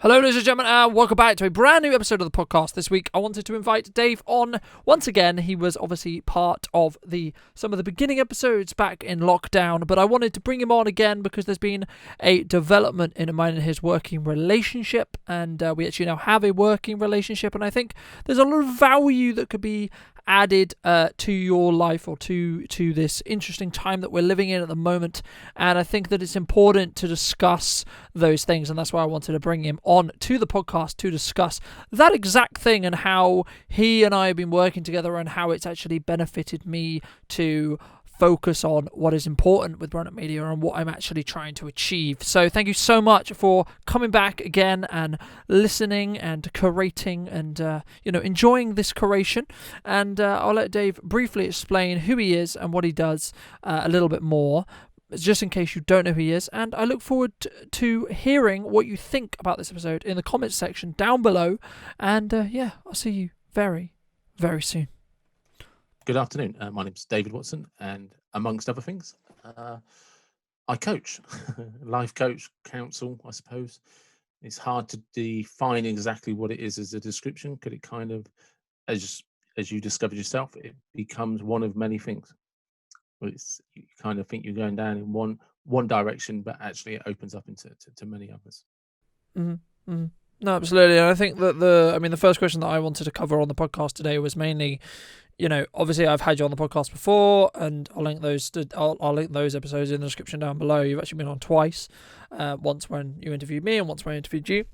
Hello, ladies and gentlemen, and welcome back to a brand new episode of the podcast. This week, I wanted to invite Dave on once again. He was obviously part of some of the beginning episodes back in lockdown, but I wanted to bring him on again because there's been a development in mine and his working relationship, and we actually now have a working relationship, and I think there's a lot of value that could be added to your life or to this interesting time that we're living in at the moment, and I think that it's important to discuss those things, and that's why I wanted to bring him on to the podcast to discuss that exact thing and how he and I have been working together and how it's actually benefited me to focus on what is important with Brunton Media and what I'm actually trying to achieve. So thank you so much for coming back again and listening and curating and enjoying this curation. And I'll let Dave briefly explain who he is and what he does a little bit more, just in case you don't know who he is, and I look forward to hearing what you think about this episode in the comments section down below, and I'll see you very, very soon. Good afternoon. My name's David Watson, and amongst other things, I coach, life coach, counsel, I suppose. It's hard to define exactly what it is as a description, because it kind of, as you discovered yourself, it becomes one of many things. You kind of think you're going down in one direction, but actually it opens up into many others. Mm-hmm. Mm-hmm. No, absolutely. And I think that the first question that I wanted to cover on the podcast today was mainly, obviously I've had you on the podcast before, and I'll link those episodes in the description down below. You've actually been on twice, once when you interviewed me and once when I interviewed you.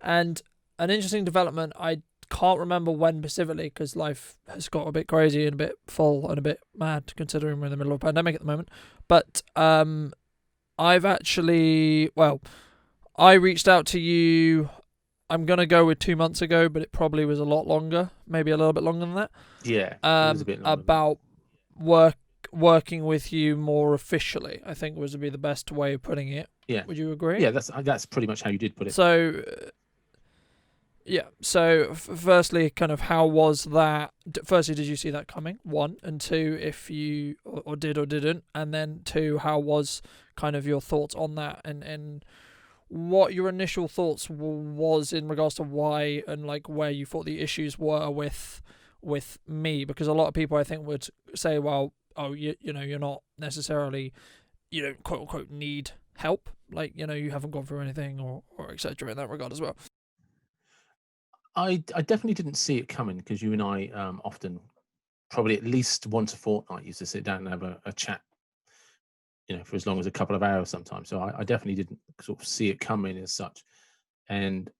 And an interesting development, I can't remember when specifically because life has got a bit crazy and a bit full and a bit mad considering we're in the middle of a pandemic at the moment. But I reached out to you, I'm going to go with 2 months ago, but it probably was a lot longer, maybe a little bit longer than that. Yeah, it was a bit longer. About working with you more officially, I think would be the best way of putting it. Yeah. Would you agree? Yeah, that's pretty much how you did put it. So, firstly, kind of how was that? Firstly, did you see that coming? 1, and 2, if you or did or didn't, and then 2, how was kind of your thoughts on that, and what your initial thoughts was in regards to why and like where you thought the issues were with me, because a lot of people I think would say, well, you're not necessarily, quote unquote need help, like, you haven't gone through anything or etc. in that regard as well. I definitely didn't see it coming, because you and I often, probably at least once a fortnight, used to sit down and have a chat, for as long as a couple of hours sometimes. So I definitely didn't sort of see it coming as such. And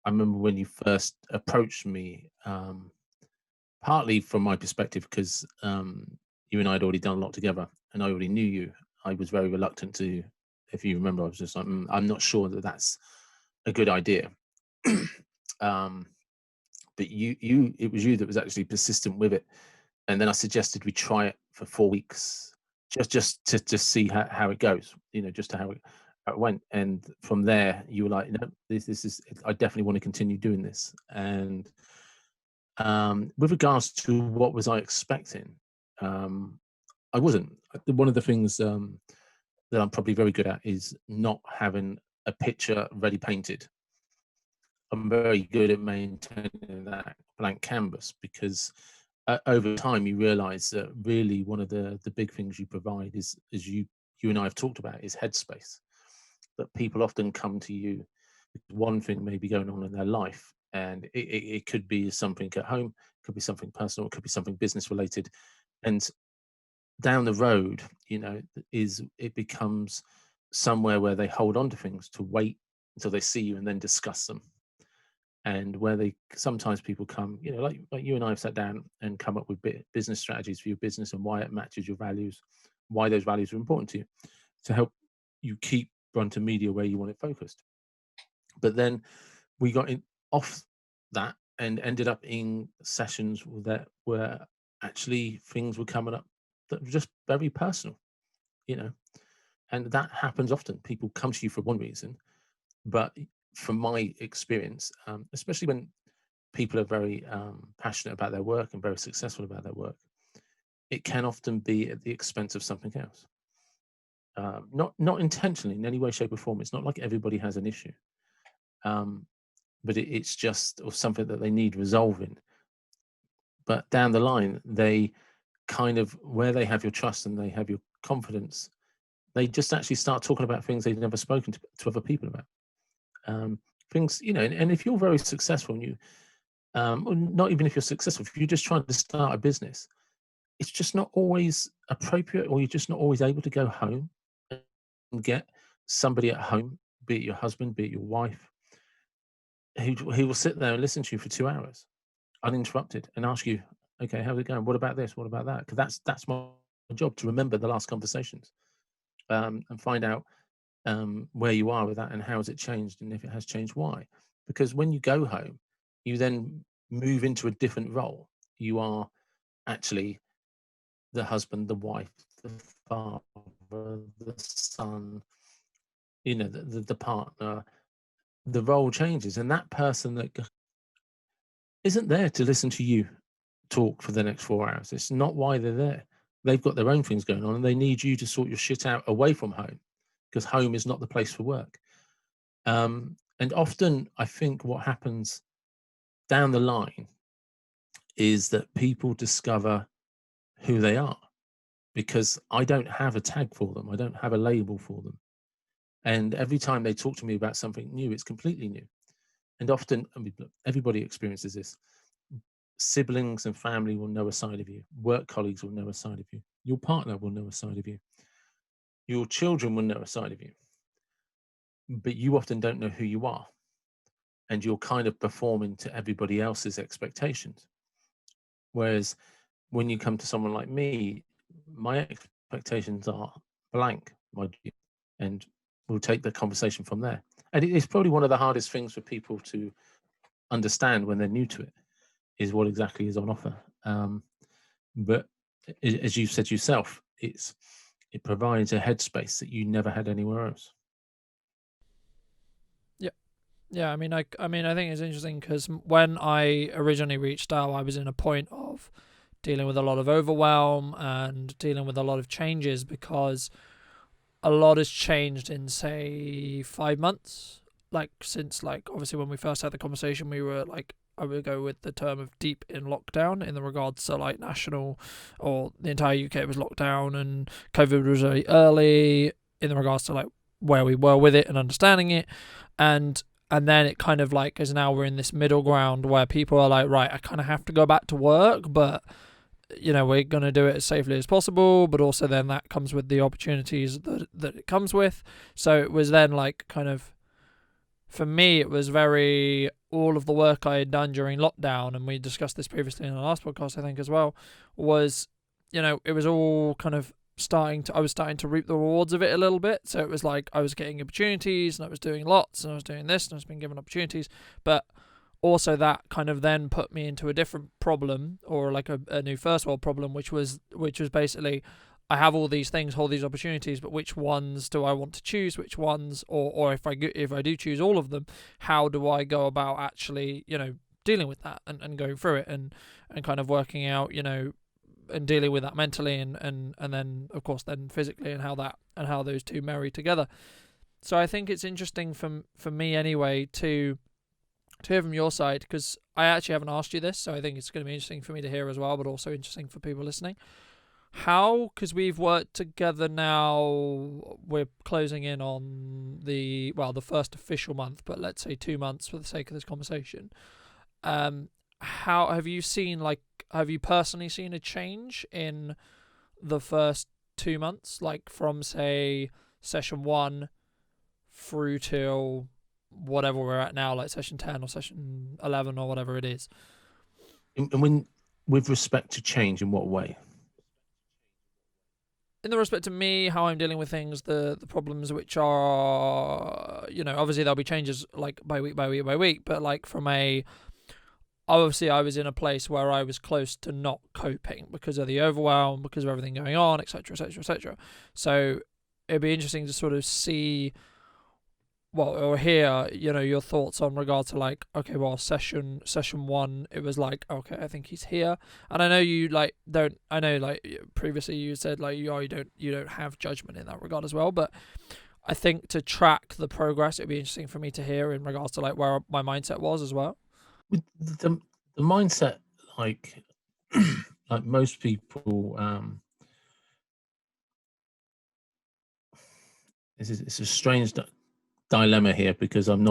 I remember when you first approached me, partly from my perspective, because you and I had already done a lot together and I already knew you. I was very reluctant to, if you remember, I was just like, I'm not sure that that's a good idea. But it was you that was actually persistent with it. And then I suggested we try it for 4 weeks, just to see how it goes, just how it went. And from there, you were like, no, this is, I definitely want to continue doing this. And with regards to what was I expecting, I wasn't. One of the things that I'm probably very good at is not having a picture ready painted. I'm very good at maintaining that blank canvas, because over time you realize that really one of the big things you provide is you and I have talked about, is headspace. That people often come to you with one thing maybe going on in their life, and it could be something at home, could be something personal, it could be something business related, and down the road, it becomes somewhere where they hold on to things to wait until they see you and then discuss them. And where sometimes people come, like you and I have sat down and come up with business strategies for your business and why it matches your values, why those values are important to you, to help you keep Brunton Media where you want it focused. But then we got off that and ended up in sessions that were actually things were coming up that were just very personal, and that happens often. People come to you for one reason, but from my experience, especially when people are very passionate about their work and very successful about their work, it can often be at the expense of something else. Not intentionally in any way, shape or form. It's not like everybody has an issue, but it's just or something that they need resolving. But down the line, they kind of where they have your trust and they have your confidence, they just actually start talking about things they've never spoken to other people about. Um, things, and if you're very successful and you, or not even if you're successful, if you're just trying to start a business, it's just not always appropriate, or you're just not always able to go home and get somebody at home, be it your husband, be it your wife, who will sit there and listen to you for 2 hours uninterrupted and ask you, okay, how's it going? What about this? What about that? Because that's my job, to remember the last conversations, and find out where you are with that and how has it changed, and if it has changed, why. Because when you go home, you then move into a different role. You are actually the husband, the wife, the father, the son, the partner. The role changes, and that person that isn't there to listen to you talk for the next 4 hours. It's not why they're there. They've got their own things going on, and they need you to sort your shit out away from home, because home is not the place for work. And often I think what happens down the line is that people discover who they are, because I don't have a tag for them. I don't have a label for them. And every time they talk to me about something new, it's completely new. And often, everybody experiences this. Siblings and family will know a side of you. Work colleagues will know a side of you. Your partner will know a side of you. Your children will know a side of you. But you often don't know who you are. And you're kind of performing to everybody else's expectations. Whereas when you come to someone like me, my expectations are blank, and we'll take the conversation from there. And it's probably one of the hardest things for people to understand when they're new to it, is what exactly is on offer. But as you said yourself, it provides a headspace that you never had anywhere else. Yeah, I mean, I think it's interesting because when I originally reached out, I was in a point of dealing with a lot of overwhelm and dealing with a lot of changes, because a lot has changed in, say, 5 months. Like, since, like, obviously when we first had the conversation, we were like, I would go with the term of deep in lockdown, in the regards to like national, or the entire UK was locked down, and COVID was very early in the regards to like where we were with it and understanding it, and then it kind of like is now we're in this middle ground where people are like, right, I kind of have to go back to work, but we're going to do it as safely as possible, but also then that comes with the opportunities that it comes with. So it was then like kind of, for me, it was very, all of the work I had done during lockdown, and we discussed this previously in the last podcast, I think, as well, was, it was all kind of I was starting to reap the rewards of it a little bit. So it was like I was getting opportunities and I was doing lots and I was doing this and I was being given opportunities, but also that kind of then put me into a different problem, or like a new first world problem, which was basically, I have all these things, all these opportunities, but which ones do I want to choose? Which ones, or if I do choose all of them, how do I go about actually, dealing with that and going through it and kind of working out, and dealing with that mentally and then of course then physically, and how those two marry together. So I think it's interesting for me anyway to hear from your side, because I actually haven't asked you this, so I think it's going to be interesting for me to hear as well, but also interesting for people listening. Because we've worked together now, we're closing in on the first official month, but let's say 2 months for the sake of this conversation. How have you personally seen a change in the first 2 months, like from, say, session 1 through till whatever we're at now, like session 10 or session 11 or whatever it is? And when, with respect to change, in what way? In the respect to me, how I'm dealing with things, the problems, which are, obviously there'll be changes like by week, but like obviously I was in a place where I was close to not coping because of the overwhelm, because of everything going on, etc., etc., etc. So it'd be interesting to sort of see, or hear, your thoughts on regard to like, okay, well, session 1, it was like, okay, I think he's here, and I know you previously you said like you don't have judgment in that regard as well, but I think to track the progress, it'd be interesting for me to hear in regards to like where my mindset was as well. With the mindset, like like most people, it's a strange dilemma here, because I'm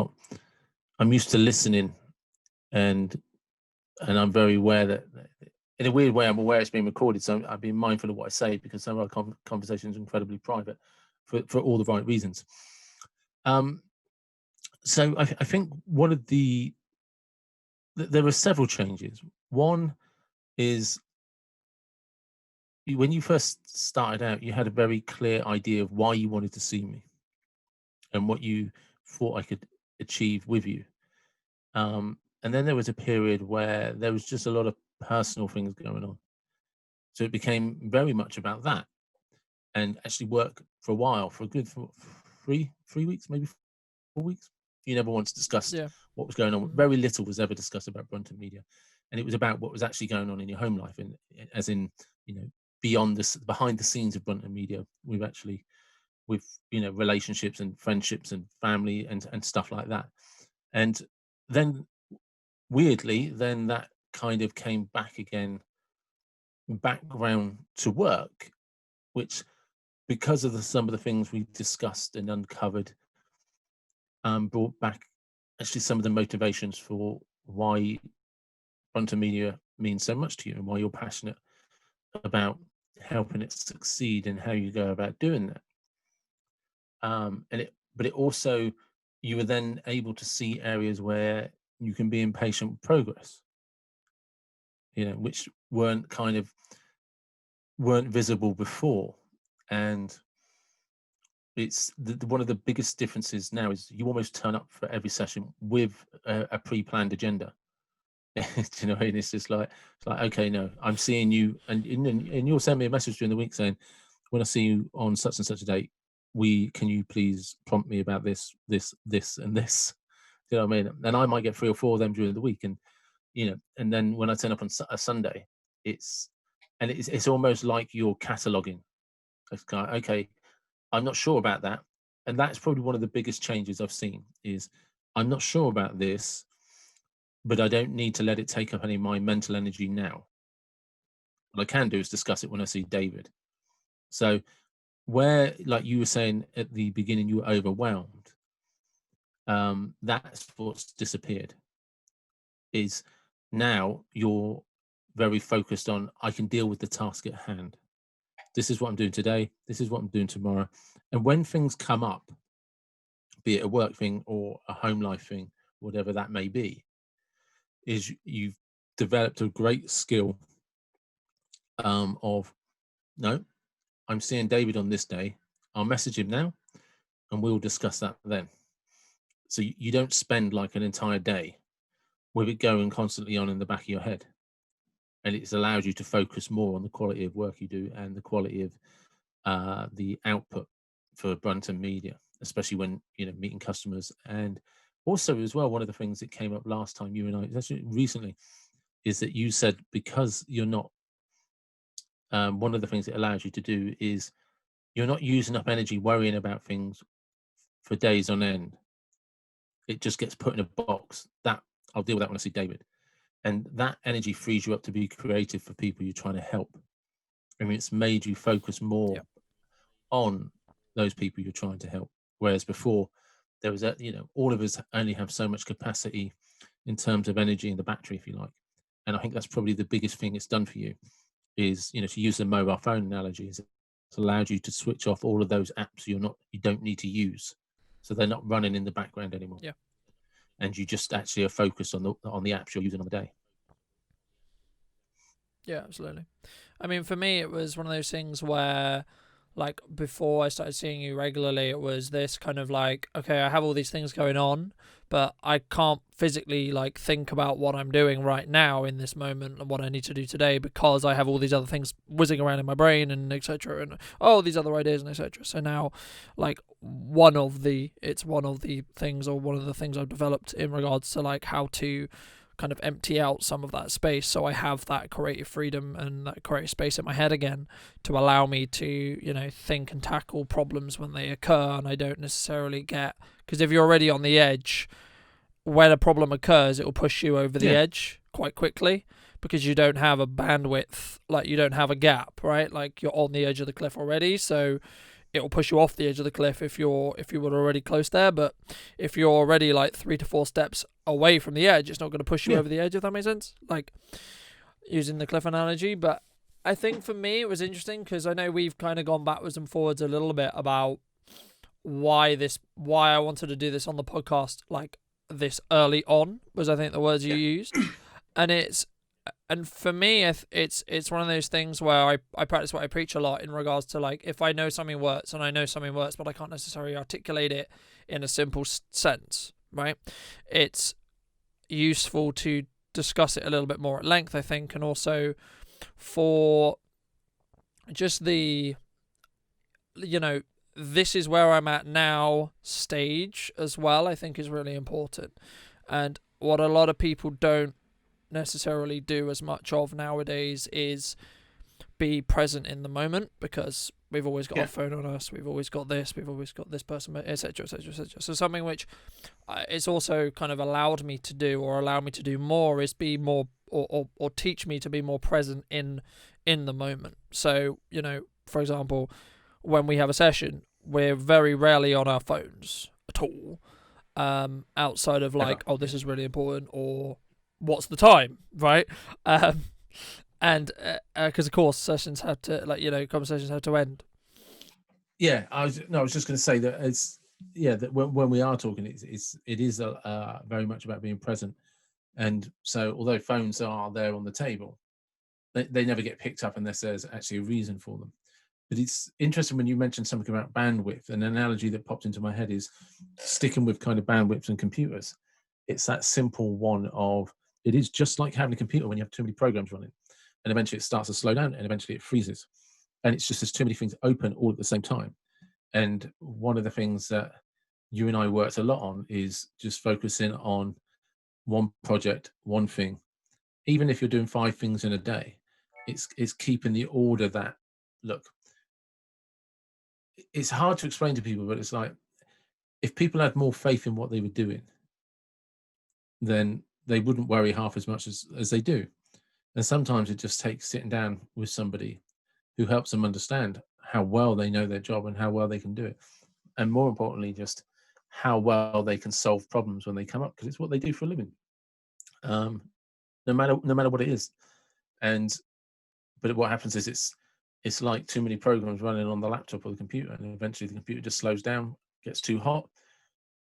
used to listening, and I'm very aware that, in a weird way, I'm aware it's being recorded, so I've been mindful of what I say, because some of our conversations are incredibly private for all the right reasons. So I think one of there are several changes. One is, when you first started out, you had a very clear idea of why you wanted to see me and what you thought I could achieve with you. And then there was a period where there was just a lot of personal things going on. So it became very much about that, and actually work for a while, for a good 3 weeks, maybe 4 weeks. You never once discussed what was going on. Mm-hmm. Very little was ever discussed about Brunton Media. And it was about what was actually going on in your home life. And as in, beyond this, behind the scenes of Brunton Media, with relationships and friendships and family and stuff like that. And then weirdly, then that kind of came back again, background to work, which, because of some of the things we discussed and uncovered, brought back actually some of the motivations for why Brunton Media means so much to you, and why you're passionate about helping it succeed and how you go about doing that. But it also, you were then able to see areas where you can be impatient with progress, which weren't visible before. And it's one of the biggest differences now is you almost turn up for every session with a pre-planned agenda. You know, and it's just like, okay, no, I'm seeing you, and you'll send me a message during the week saying, when I see you on such and such a date, can you please prompt me about this, and this? You know what I mean? And I might get 3 or 4 of them during the week, and and then when I turn up on a Sunday, it's almost like you're cataloging. It's kind of, okay, I'm not sure about that, and that's probably one of the biggest changes I've seen. Is, I'm not sure about this, but I don't need to let it take up any of my mental energy now. What I can do is discuss it when I see David. So, where, like you were saying at the beginning, you were overwhelmed, that's what's disappeared. Is now you're very focused on, I can deal with the task at hand. This is what I'm doing today. This is what I'm doing tomorrow. And when things come up, be it a work thing or a home life thing, whatever that may be, is you've developed a great skill of, no, I'm seeing David on this day. I'll message him now, and we'll discuss that then. So you don't spend like an entire day with it going constantly on in the back of your head. And it's allowed you to focus more on the quality of work you do and the quality of the output for Brunton Media, especially when meeting customers. And also as well, one of the things that came up last time you and I, actually recently, is that you said, because you're not, one of the things it allows you to do is, you're not using up energy worrying about things for days on end. It just gets put in a box. That I'll deal with that when I see David. And that energy frees you up to be creative for people you're trying to help. I mean, it's made you focus more on those people you're trying to help. Whereas before, there was all of us only have so much capacity in terms of energy in the battery, if you like. And I think that's probably the biggest thing it's done for you, is, to use the mobile phone analogy, is it's allowed you to switch off all of those apps you don't need to use. So they're not running in the background anymore. Yeah. And you just actually are focused on the apps you're using on the day. Yeah, absolutely. I mean, for me, it was one of those things where, like, before I started seeing you regularly, it was this kind of like, okay, I have all these things going on, but I can't physically, like, think about what I'm doing right now in this moment and what I need to do today, because I have all these other things whizzing around in my brain and etc. and these other ideas and etc. So now, like, one of the things, or one of the things I've developed in regards to, like, how to kind of empty out some of that space, so I have that creative freedom and that creative space in my head again to allow me to, you know, think and tackle problems when they occur. And I don't necessarily get, because if you're already on the edge, when a problem occurs, it will push you over the edge quite quickly, because you don't have a bandwidth, like you don't have a gap, right? Like you're on the edge of the cliff already, so it will push you off the edge of the cliff if you were already close there. But if you're already like 3 to 4 steps away from the edge, it's not going to push you over the edge, if that makes sense, like using the cliff analogy. But I think for me it was interesting, because I know we've kind of gone backwards and forwards a little bit about why I wanted to do this on the podcast, like this early on, was I think the words you used. And for me, it's one of those things where I practice what I preach a lot, in regards to, like, if I know something works, and I know something works, but I can't necessarily articulate it in a simple sense, right? It's useful to discuss it a little bit more at length, I think, and also for just the, you know, this is where I'm at now stage as well, I think is really important. And what a lot of people don't necessarily do as much of nowadays is be present in the moment, because we've always got our phone on us, we've always got this person, etc, etc, etc. So something which it's also kind of allowed me to do, or allow me to do more, is be more, or teach me to be more present in the moment. So, you know, for example, when we have a session, we're very rarely on our phones at all, outside of like, oh, this is really important, or what's the time, right? And because of course sessions have to, like, you know, conversations have to end. I was just going to say that it's that when we are talking, it is very much about being present. And so although phones are there on the table, they never get picked up unless there's actually a reason for them. But it's interesting when you mentioned something about bandwidth. An analogy that popped into my head is sticking with kind of bandwidths and computers. It's that simple one of, it is just like having a computer when you have too many programs running, and eventually it starts to slow down, and eventually it freezes. And it's just there's too many things open all at the same time. And one of the things that you and I worked a lot on is just focusing on one project, one thing. Even if you're doing 5 things in a day, it's keeping the order that, look, it's hard to explain to people, but it's like, if people had more faith in what they were doing, then they wouldn't worry half as much as they do. And sometimes it just takes sitting down with somebody who helps them understand how well they know their job and how well they can do it. And more importantly, just how well they can solve problems when they come up, because it's what they do for a living. No matter what it is. But what happens is it's like too many programs running on the laptop or the computer, and eventually the computer just slows down, gets too hot,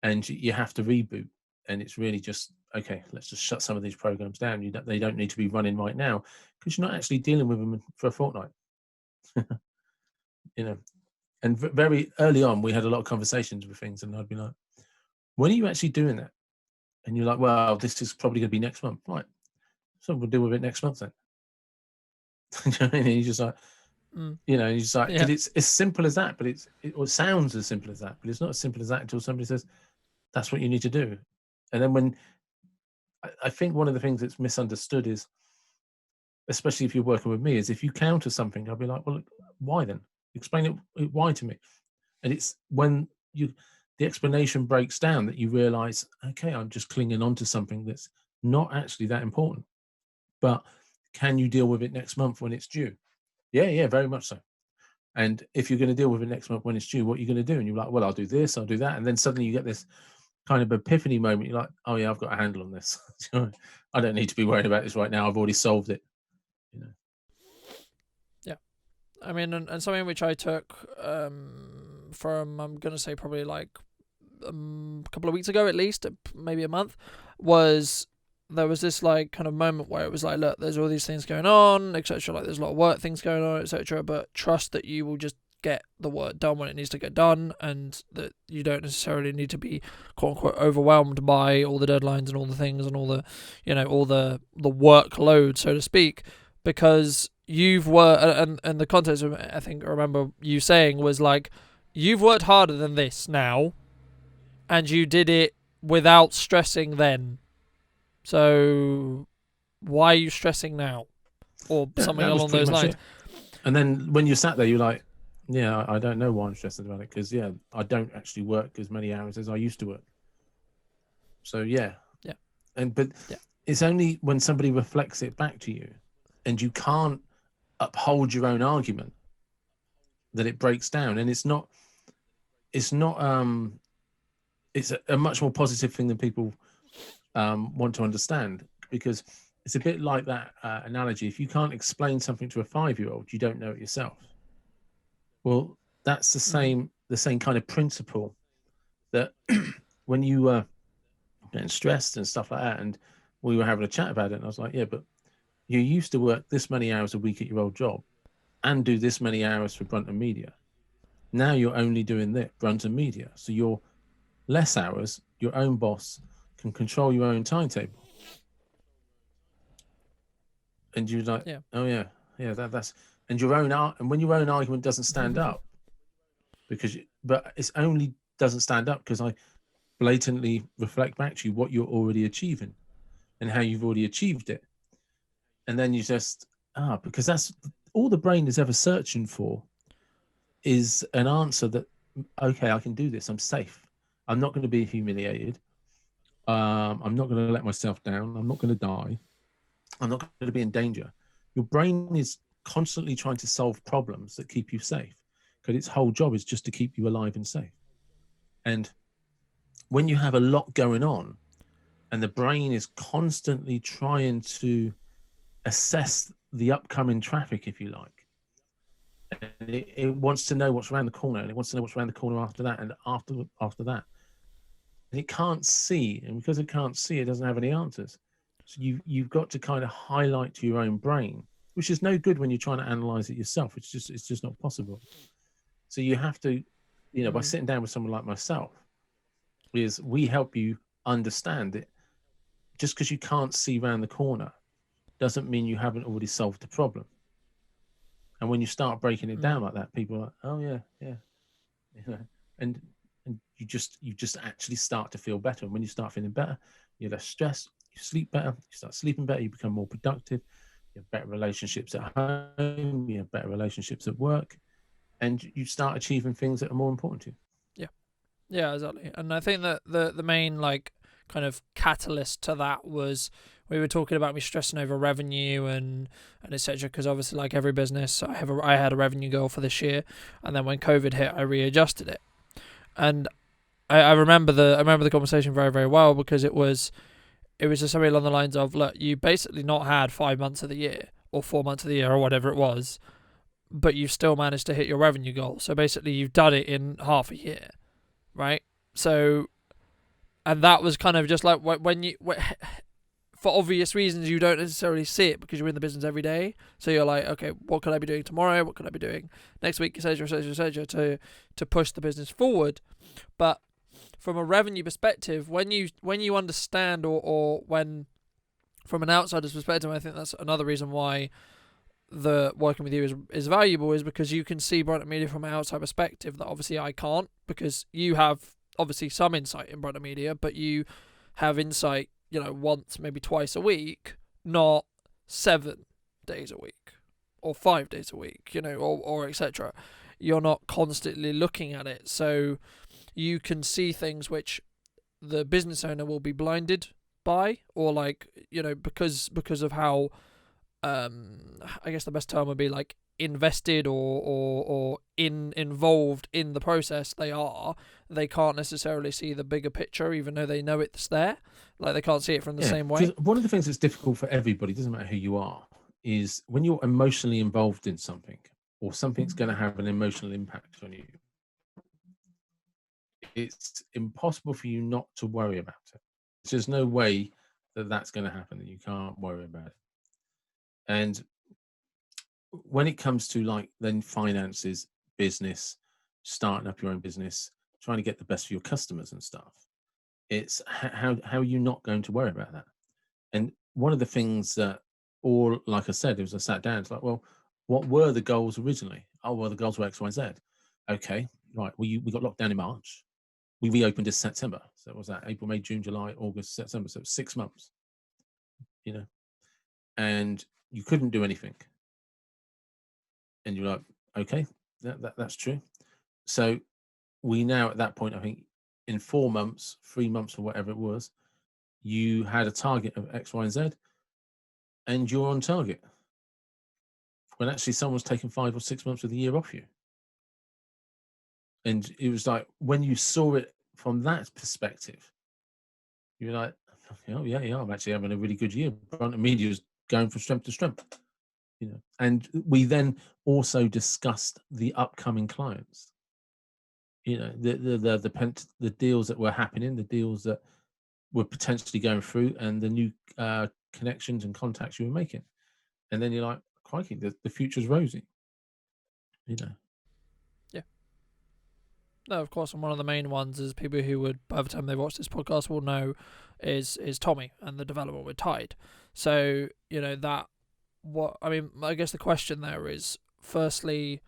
and you have to reboot. And it's really just, okay, let's just shut some of these programs down. They don't need to be running right now, because you're not actually dealing with them for a fortnight. You know, and very early on, we had a lot of conversations with things, and I'd be like, when are you actually doing that? And you're like, well, this is probably going to be next month. Right. So we'll deal with it next month then. You know what I mean? And you're just like, you know, you're just like, it's as simple as that, but it sounds as simple as that, but it's not as simple as that until somebody says, that's what you need to do. And then when, I think one of the things that's misunderstood is, especially if you're working with me, is if you counter something, I'll be like, well, why then? Explain it why to me. And it's when the explanation breaks down that you realize, okay, I'm just clinging on to something that's not actually that important. But can you deal with it next month when it's due? Yeah, very much so. And if you're going to deal with it next month when it's due, what are you going to do? And you're like, well, I'll do this, I'll do that. And then suddenly you get this kind of epiphany moment. You're like, oh yeah, I've got a handle on this. I don't need to be worried about this right now. I've already solved it. You know. Yeah. I mean, and something which I took from, I'm going to say probably like a couple of weeks ago, at least, maybe a month, was there was this like kind of moment where it was like, look, there's all these things going on, etc. Like there's a lot of work things going on, etc. But trust that you will just get the work done when it needs to get done, and that you don't necessarily need to be quote unquote overwhelmed by all the deadlines and all the things and all the, you know, all the workload, so to speak, because you've worked, and the context of it, I think I remember you saying was like, you've worked harder than this now, and you did it without stressing then. So why are you stressing now? Or Yeah, something that was along pretty those much lines. it. And then when you sat there, you're like, yeah, I don't know why I'm stressed about it, because I don't actually work as many hours as I used to work. So Yeah. but Yeah. it's only when somebody reflects it back to you and you can't uphold your own argument that it breaks down. And it's a much more positive thing than people want to understand, because it's a bit like that analogy. If you can't explain something to a 5-year-old, you don't know it yourself. Well, that's the same kind of principle, that when you were getting stressed and stuff like that, and we were having a chat about it, and I was like, yeah, but you used to work this many hours a week at your old job and do this many hours for Brunton Media. Now you're only doing that, Brunton Media. So you're less hours, your own boss, can control your own timetable. And you're like, oh yeah, that's, and when your own argument doesn't stand up, but it's only doesn't stand up because I blatantly reflect back to you what you're already achieving and how you've already achieved it. And then you just, because that's all the brain is ever searching for, is an answer that, okay, I can do this. I'm safe. I'm not going to be humiliated. I'm not going to let myself down. I'm not going to die. I'm not going to be in danger. Your brain is constantly trying to solve problems that keep you safe, because its whole job is just to keep you alive and safe. And when you have a lot going on and the brain is constantly trying to assess the upcoming traffic, if you like, and it wants to know what's around the corner, and it wants to know what's around the corner after that, and after that, and it can't see, and because it can't see, it doesn't have any answers. So you've got to kind of highlight to your own brain, which is no good when you're trying to analyze it yourself. It's just not possible. So you have to, by sitting down with someone like myself, is we help you understand it. Just because you can't see around the corner doesn't mean you haven't already solved the problem. And when you start breaking it down like that, people are like, oh yeah, and you just actually start to feel better. And when you start feeling better, you're less stressed, you sleep better, you start sleeping better, you become more productive, you have better relationships at home, you have better relationships at work, and you start achieving things that are more important to you. Yeah, exactly. And I think that the main kind of catalyst to that was, we were talking about me stressing over revenue and etc. Because obviously, like every business, I had a revenue goal for this year, and then when COVID hit, I readjusted it. And I remember the conversation very, very well, because it was just something along the lines of, look, you basically not had 5 months of the year or 4 months of the year or whatever it was, but you still managed to hit your revenue goal. So basically, you've done it in half a year, right? So, and that was kind of just like for obvious reasons, you don't necessarily see it because you're in the business every day. So you're like, okay, what could I be doing tomorrow? What could I be doing next week, etc., to push the business forward? But from a revenue perspective, when you understand, or when from an outsider's perspective, I think that's another reason why the working with you is valuable, is because you can see Brunton Media from an outside perspective that obviously I can't, because you have obviously some insight in Brunton Media, but you have insight, once, maybe twice a week, not 7 days a week or 5 days a week, or etc. You're not constantly looking at it, so you can see things which the business owner will be blinded by, or because of how, I guess the best term would be invested or involved in the process they can't necessarily see the bigger picture, even though they know it's there. They can't see it from the same way. One of the things that's difficult for everybody, doesn't matter who you are, is when you're emotionally involved in something, or something's going to have an emotional impact on you, it's impossible for you not to worry about it. There's no way that that's going to happen, that you can't worry about it. And when it comes to then finances, business, starting up your own business, trying to get the best for your customers and stuff, it's how are you not going to worry about that? And one of the things that, or like I said, as I sat down, it's like, well, what were the goals originally? Oh, well, the goals were X, Y, Z. Okay, right. We got locked down in March. We reopened in September. So what was that? April, May, June, July, August, September. So 6 months. and you couldn't do anything. And you're like, okay, that's true. So we now at that point, I think in 4 months, 3 months or whatever it was, you had a target of X, Y, and Z, and you're on target. When actually someone's taken 5 or 6 months of the year off you. And it was like, when you saw it from that perspective, you're like, oh yeah, I'm actually having a really good year. Brunton Media is going from strength to strength. And we then also discussed the upcoming clients. The deals that were happening, the deals that were potentially going through, and the new connections and contacts you were making. And then you're like, crikey, the future's rosy. Yeah. No, of course, and one of the main ones is people who would, by the time they watch this podcast, will know is Tommy and the development with Tide. So, I guess the question there is, firstly,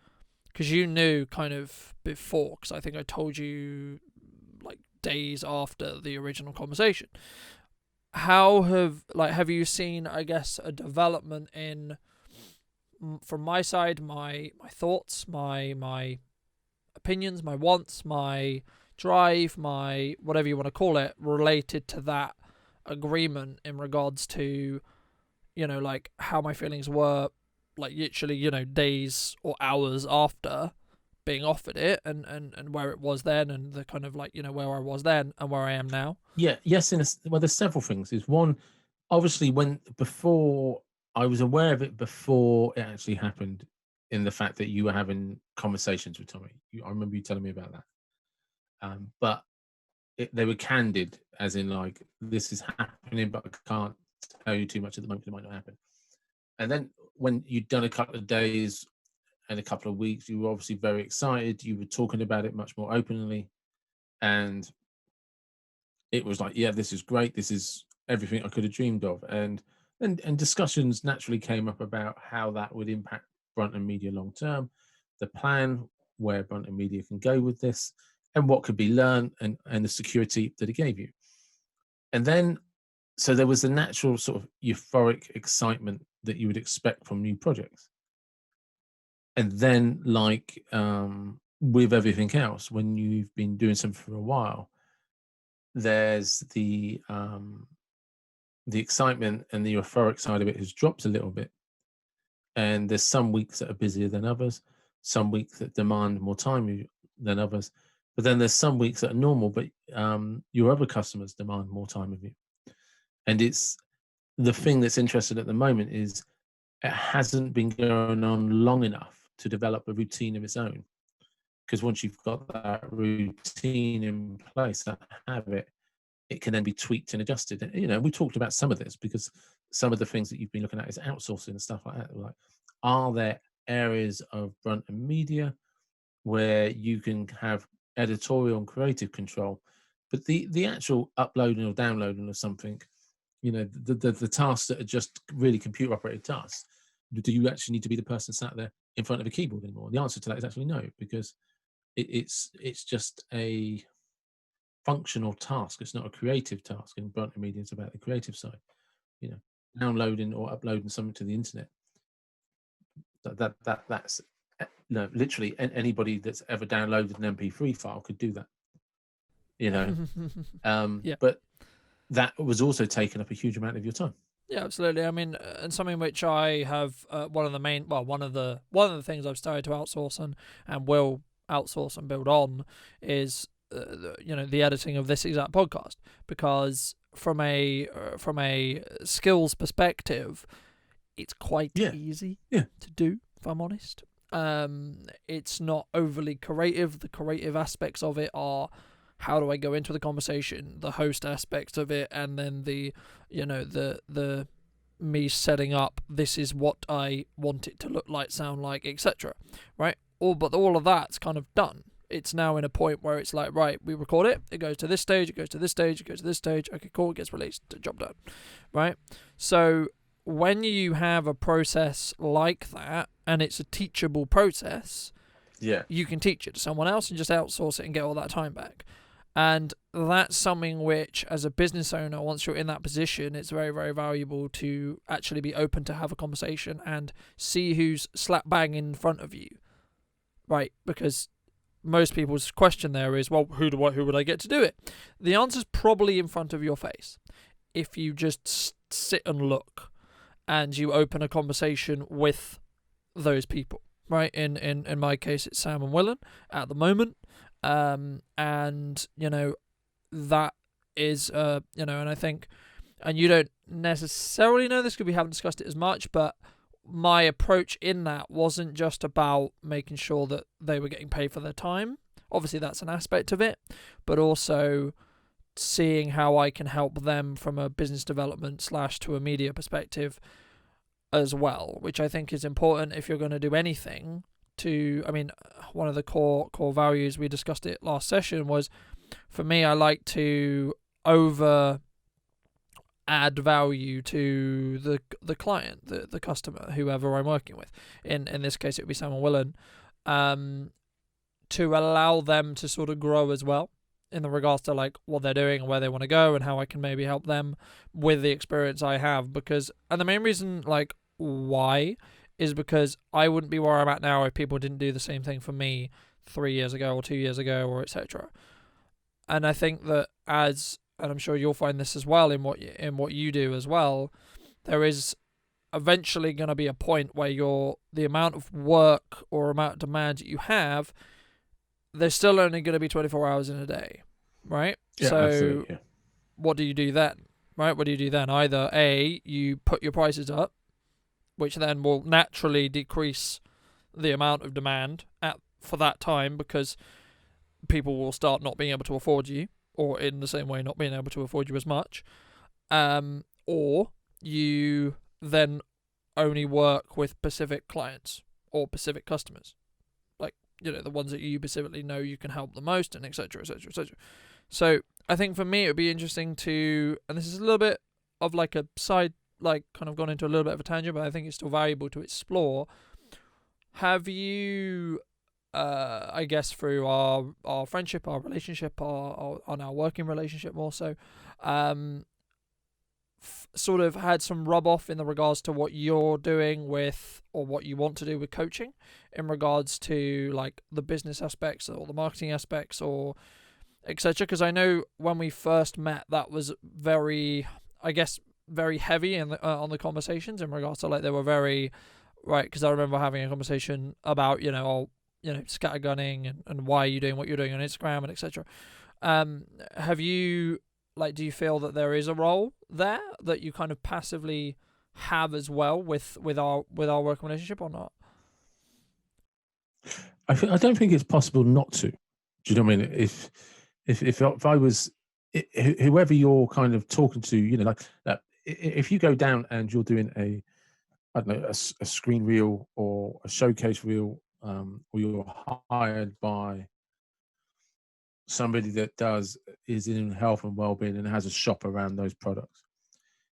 because you knew kind of before, because I think I told you like days after the original conversation, have you seen, I guess, a development in, from my side, my thoughts, my opinions, my wants, my drive, my whatever you want to call it, related to that agreement in regards to, like how my feelings were, like literally, days or hours after being offered it, and where it was then, and the kind of like, where I was then and where I am now. Yeah, yes, well, there's several things. There's one, obviously, before I was aware of it before it actually happened, in the fact that you were having conversations with Tommy. I remember you telling me about that. But they were candid, as in like, this is happening, but I can't tell you too much at the moment. It might not happen. And then when you'd done a couple of days and a couple of weeks, you were obviously very excited. You were talking about it much more openly, and it was like, yeah, this is great. This is everything I could have dreamed of. And discussions naturally came up about how that would impact Brunton Media long term, the plan, where Brunton Media can go with this, and what could be learned, and the security that it gave you. And then, so there was the natural sort of euphoric excitement that you would expect from new projects. And then, like with everything else, when you've been doing something for a while, there's the excitement and the euphoric side of it has dropped a little bit. And there's some weeks that are busier than others, some weeks that demand more time than others. But then there's some weeks that are normal, but your other customers demand more time of you. And it's the thing that's interesting at the moment is it hasn't been going on long enough to develop a routine of its own. Because once you've got that routine in place, that habit, it can then be tweaked and adjusted. And, we talked about some of this, because some of the things that you've been looking at is outsourcing and stuff like that. Like, are there areas of Brunton Media where you can have editorial and creative control, but the actual uploading or downloading of something, the tasks that are just really computer operated tasks, do you actually need to be the person sat there in front of a keyboard anymore? The answer to that is actually no, because it's just a functional task. It's not a creative task. In Brunton Media, it's about the creative side. Downloading or uploading something to the internet. That's literally anybody that's ever downloaded an MP3 file could do that. Yeah. But that was also taking up a huge amount of your time. Yeah, absolutely. I mean, and something which I have one of the things I've started to outsource and will outsource and build on is the editing of this exact podcast, because from a skills perspective, it's quite easy to do, if I'm honest. It's not overly creative. The creative aspects of it are, how do I go into the conversation, the host aspects of it, and then the me setting up, this is what I want it to look like, sound like, etc. Right? But all of that's kind of done. It's now in a point where it's like, right, we record it, it goes to this stage, it goes to this stage, it goes to this stage, okay, cool, it gets released, job done. Right? So when you have a process like that, and it's a teachable process, you can teach it to someone else and just outsource it and get all that time back. And that's something which, as a business owner, once you're in that position, it's very, very valuable to actually be open to have a conversation and see who's slap bang in front of you, right? Because most people's question there is, well, who would I get to do it? The answer's probably in front of your face. If you just sit and look and you open a conversation with those people, right? In my case, it's Sam and Willen at the moment. And that is and I think, and you don't necessarily know this because we haven't discussed it as much, but my approach in that wasn't just about making sure that they were getting paid for their time. Obviously that's an aspect of it, but also seeing how I can help them from a business development / to a media perspective as well, which I think is important if you're going to do anything. One of the core values, we discussed it last session, was, for me, I like to over add value to the client, the customer, whoever I'm working with. In this case, it would be Sam and Willen, to allow them to sort of grow as well in the regards to like what they're doing and where they want to go and how I can maybe help them with the experience I have. And the main reason, like, why is because I wouldn't be where I'm at now if people didn't do the same thing for me 3 years ago or 2 years ago or etc. And I think that and I'm sure you'll find this as well in what you do as well, there is eventually going to be a point where the amount of work or amount of demand that you have, there's still only going to be 24 hours in a day, right? Yeah, so absolutely, yeah. What do you do then, right? What do you do then? Either A, you put your prices up, which then will naturally decrease the amount of demand for that time, because people will start not being able to afford you, or in the same way not being able to afford you as much. Or you then only work with specific clients or specific customers, like, the ones that you specifically know you can help the most, and etc, etc, etc. So I think for me it would be interesting to, and this is a little bit of like a side, like kind of gone into a little bit of a tangent, but I think it's still valuable to explore. Have you, I guess through our friendship, our relationship, our working relationship more so, sort of had some rub off in the regards to what you're doing with, or what you want to do with coaching, in regards to like the business aspects or the marketing aspects or etc. Because I know when we first met, that was very, I guess, very heavy on the conversations, in regards to like they were very right. Because I remember having a conversation about scattergunning and why are you doing what you're doing on Instagram and etc. Have you, like, do you feel that there is a role there that you kind of passively have as well with our working relationship, or not? I don't think it's possible not to. Do you know what I mean? If I was, whoever you're kind of talking to, like if you go down and you're doing a screen reel or a showcase reel, or you're hired by somebody that is in health and well-being and has a shop around those products,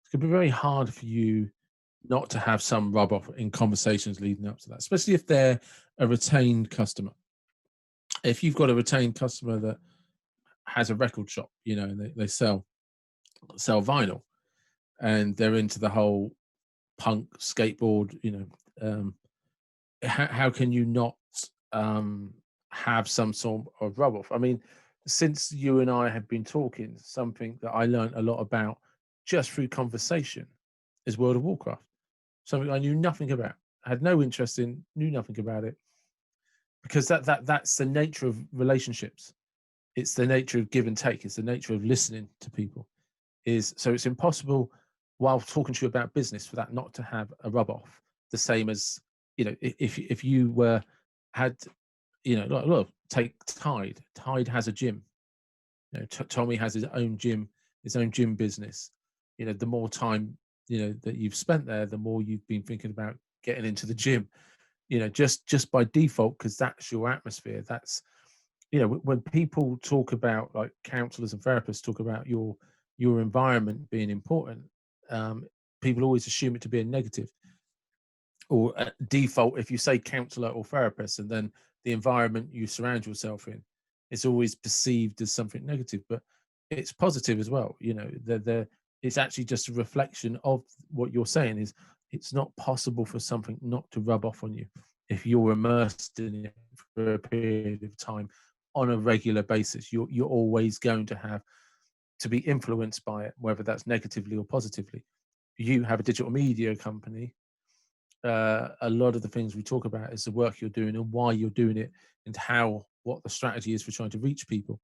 it's going to be very hard for you not to have some rub off in conversations leading up to that, especially if they're a retained customer. If you've got a retained customer that has a record shop, and they sell vinyl, and they're into the whole punk skateboard, how can you not have some sort of rub off? I mean, since you and I have been talking, something that I learned a lot about just through conversation is World of Warcraft. Something I knew nothing about, had no interest in, knew nothing about it, because that's the nature of relationships. It's the nature of give and take. It's the nature of listening to people. So it's impossible, while talking to you about business, for that not to have a rub off. The same as, if you take Tide. Tide has a gym. Tommy has his own gym business. The more time that you've spent there, the more you've been thinking about getting into the gym. Just by default, because that's your atmosphere. That's when people talk about, like, counselors and therapists talk about your environment being important, people always assume it to be a negative, or default if you say counselor or therapist, and then the environment you surround yourself in it's always perceived as something negative, but it's positive as well. You know, it's actually just a reflection of what you're saying. Is it's not possible for something not to rub off on you if you're immersed in it for a period of time on a regular basis. You're always going to have to be influenced by it, whether that's negatively or positively. You have a digital media company. A lot of the things we talk about is the work you're doing and why you're doing it, and what the strategy is for trying to reach people.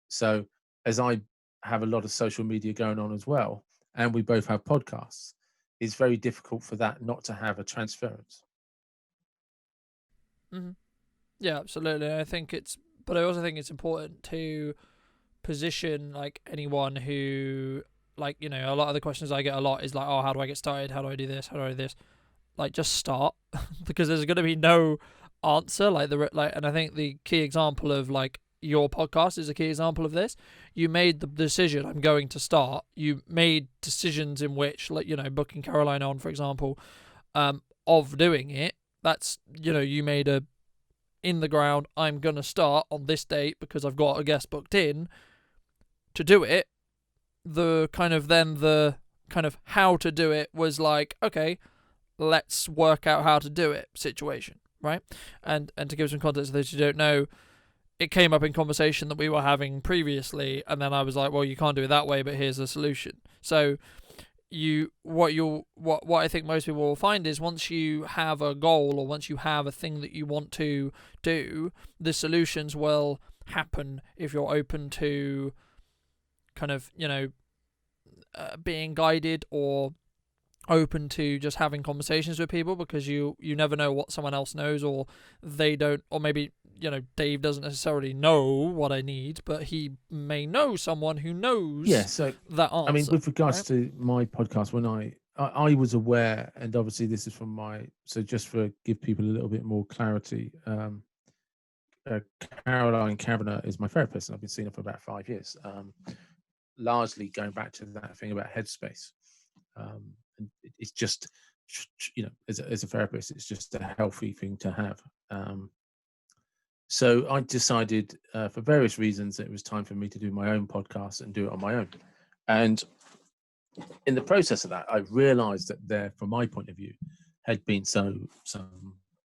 So as I have a lot of social media going on as well, and we both have podcasts, it's very difficult for that not to have a transference. Yeah, absolutely. But I also think it's important to position like anyone who, like, you know, a lot of the questions I get a lot is like, oh, how do I get started? How do I do this? How do I do this? Like, just start, because there's going to be no answer. And I think the key example of like your podcast is a key example of this. You made the decision, I'm going to start. You made decisions in which, like, you know, booking Caroline on, for example, of doing it. That's, you know, you made a in the ground, I'm going to start on this date because I've got a guest booked in to do it. The kind of how to do it was like, okay, let's work out how to do it situation, right? And to give some context to those who don't know, it came up in conversation that we were having previously, and then I was like, well, you can't do it that way, but here's a solution. So what I think most people will find is, once you have a goal or once you have a thing that you want to do, the solutions will happen if you're open to kind of, you know, being guided, or open to just having conversations with people, because you never know what someone else knows, or they don't, or maybe, you know, Dave doesn't necessarily know what I need, but he may know someone who knows that answer. I mean, with regards right? to my podcast, when I was aware, and obviously this is from so just for give people a little bit more clarity, Caroline Kavanagh is my therapist, and I've been seeing her for about 5 years, largely going back to that thing about headspace. And it's just, you know, as a therapist, it's just a healthy thing to have. So I decided, for various reasons, that it was time for me to do my own podcast and do it on my own. And in the process of that, I realized that there, from my point of view, had been some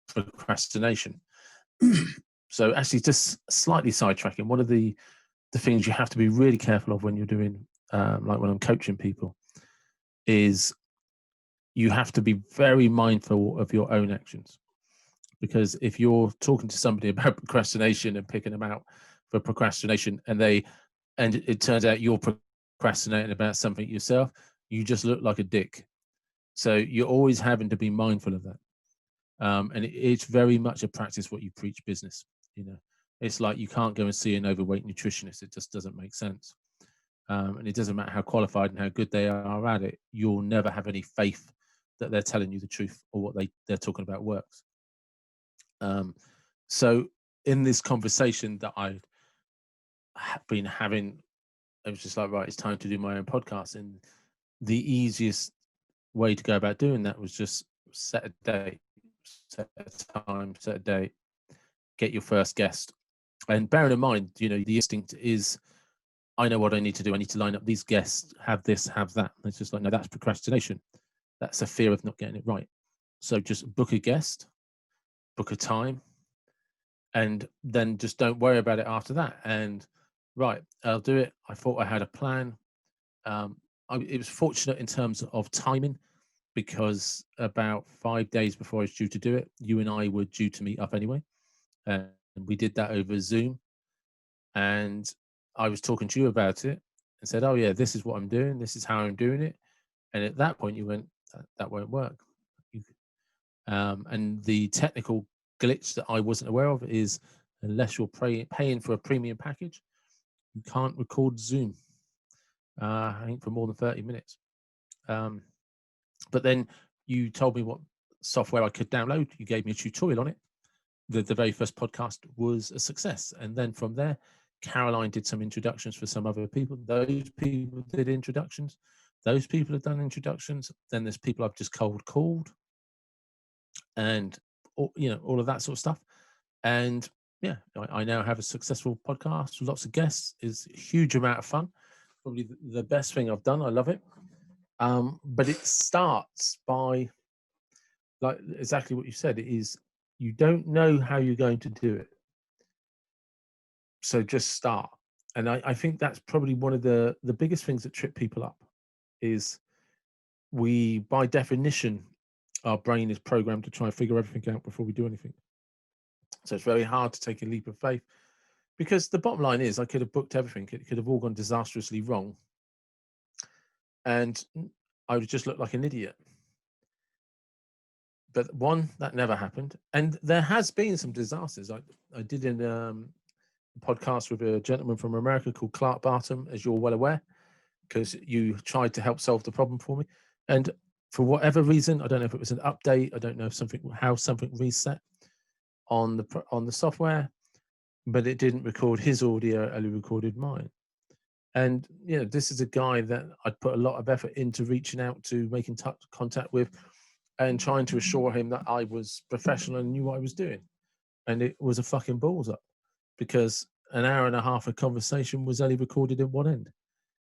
procrastination. So actually, just slightly sidetracking, one of the things you have to be really careful of when you're doing, like when I'm coaching people, is you have to be very mindful of your own actions. Because if you're talking to somebody about procrastination and picking them out for procrastination, and it turns out you're procrastinating about something yourself, you just look like a dick. So you're always having to be mindful of that. And it's very much a practice what you preach business. You know, it's like you can't go and see an overweight nutritionist. It just doesn't make sense. And it doesn't matter how qualified and how good they are at it. You'll never have any faith that they're telling you the truth, or what they're talking about works. So in this conversation that I've been having, I was just like, right, it's time to do my own podcast. And the easiest way to go about doing that was just set a date, set a time, set a date, get your first guest. And bearing in mind, you know, the instinct is, I know what I need to do. I need to line up these guests, have this, have that. And it's just like, no, that's procrastination. That's a fear of not getting it right. So just book a guest, book a time, and then just don't worry about it after that. And right, I'll do it. I thought I had a plan. It was fortunate in terms of timing, because about 5 days before I was due to do it, you and I were due to meet up anyway. And we did that over Zoom. And I was talking to you about it and said, oh, yeah, this is what I'm doing. This is how I'm doing it. And at that point, you went, that won't work. And the technical glitch that I wasn't aware of is, unless you're paying for a premium package, you can't record Zoom, I think, for more than 30 minutes. But then you told me what software I could download. You gave me a tutorial on it. The very first podcast was a success. And then from there, Caroline did some introductions for some other people. Those people did introductions. Those people have done introductions. Then there's people I've just cold called, and, you know, all of that sort of stuff. And yeah, I now have a successful podcast with lots of guests. It's a huge amount of fun. Probably the best thing I've done. I love it. But it starts by, like exactly what you said. It is, you don't know how you're going to do it, so just start. And I think that's probably one of the biggest things that trip people up is, we, by definition, our brain is programmed to try and figure everything out before we do anything. So it's very hard to take a leap of faith, because the bottom line is, I could have booked everything. It could have all gone disastrously wrong, and I would just look like an idiot. But one, that never happened. And there has been some disasters. I did a podcast with a gentleman from America called Clark Barton, as you're well aware, because you tried to help solve the problem for me. And for whatever reason, I don't know if it was an update, I don't know if how something reset on the software, but it didn't record his audio, it only recorded mine. And this is a guy that I'd put a lot of effort into reaching out to, making contact with, and trying to assure him that I was professional and knew what I was doing. And it was a fucking balls up, because an hour and a half of conversation was only recorded in one end.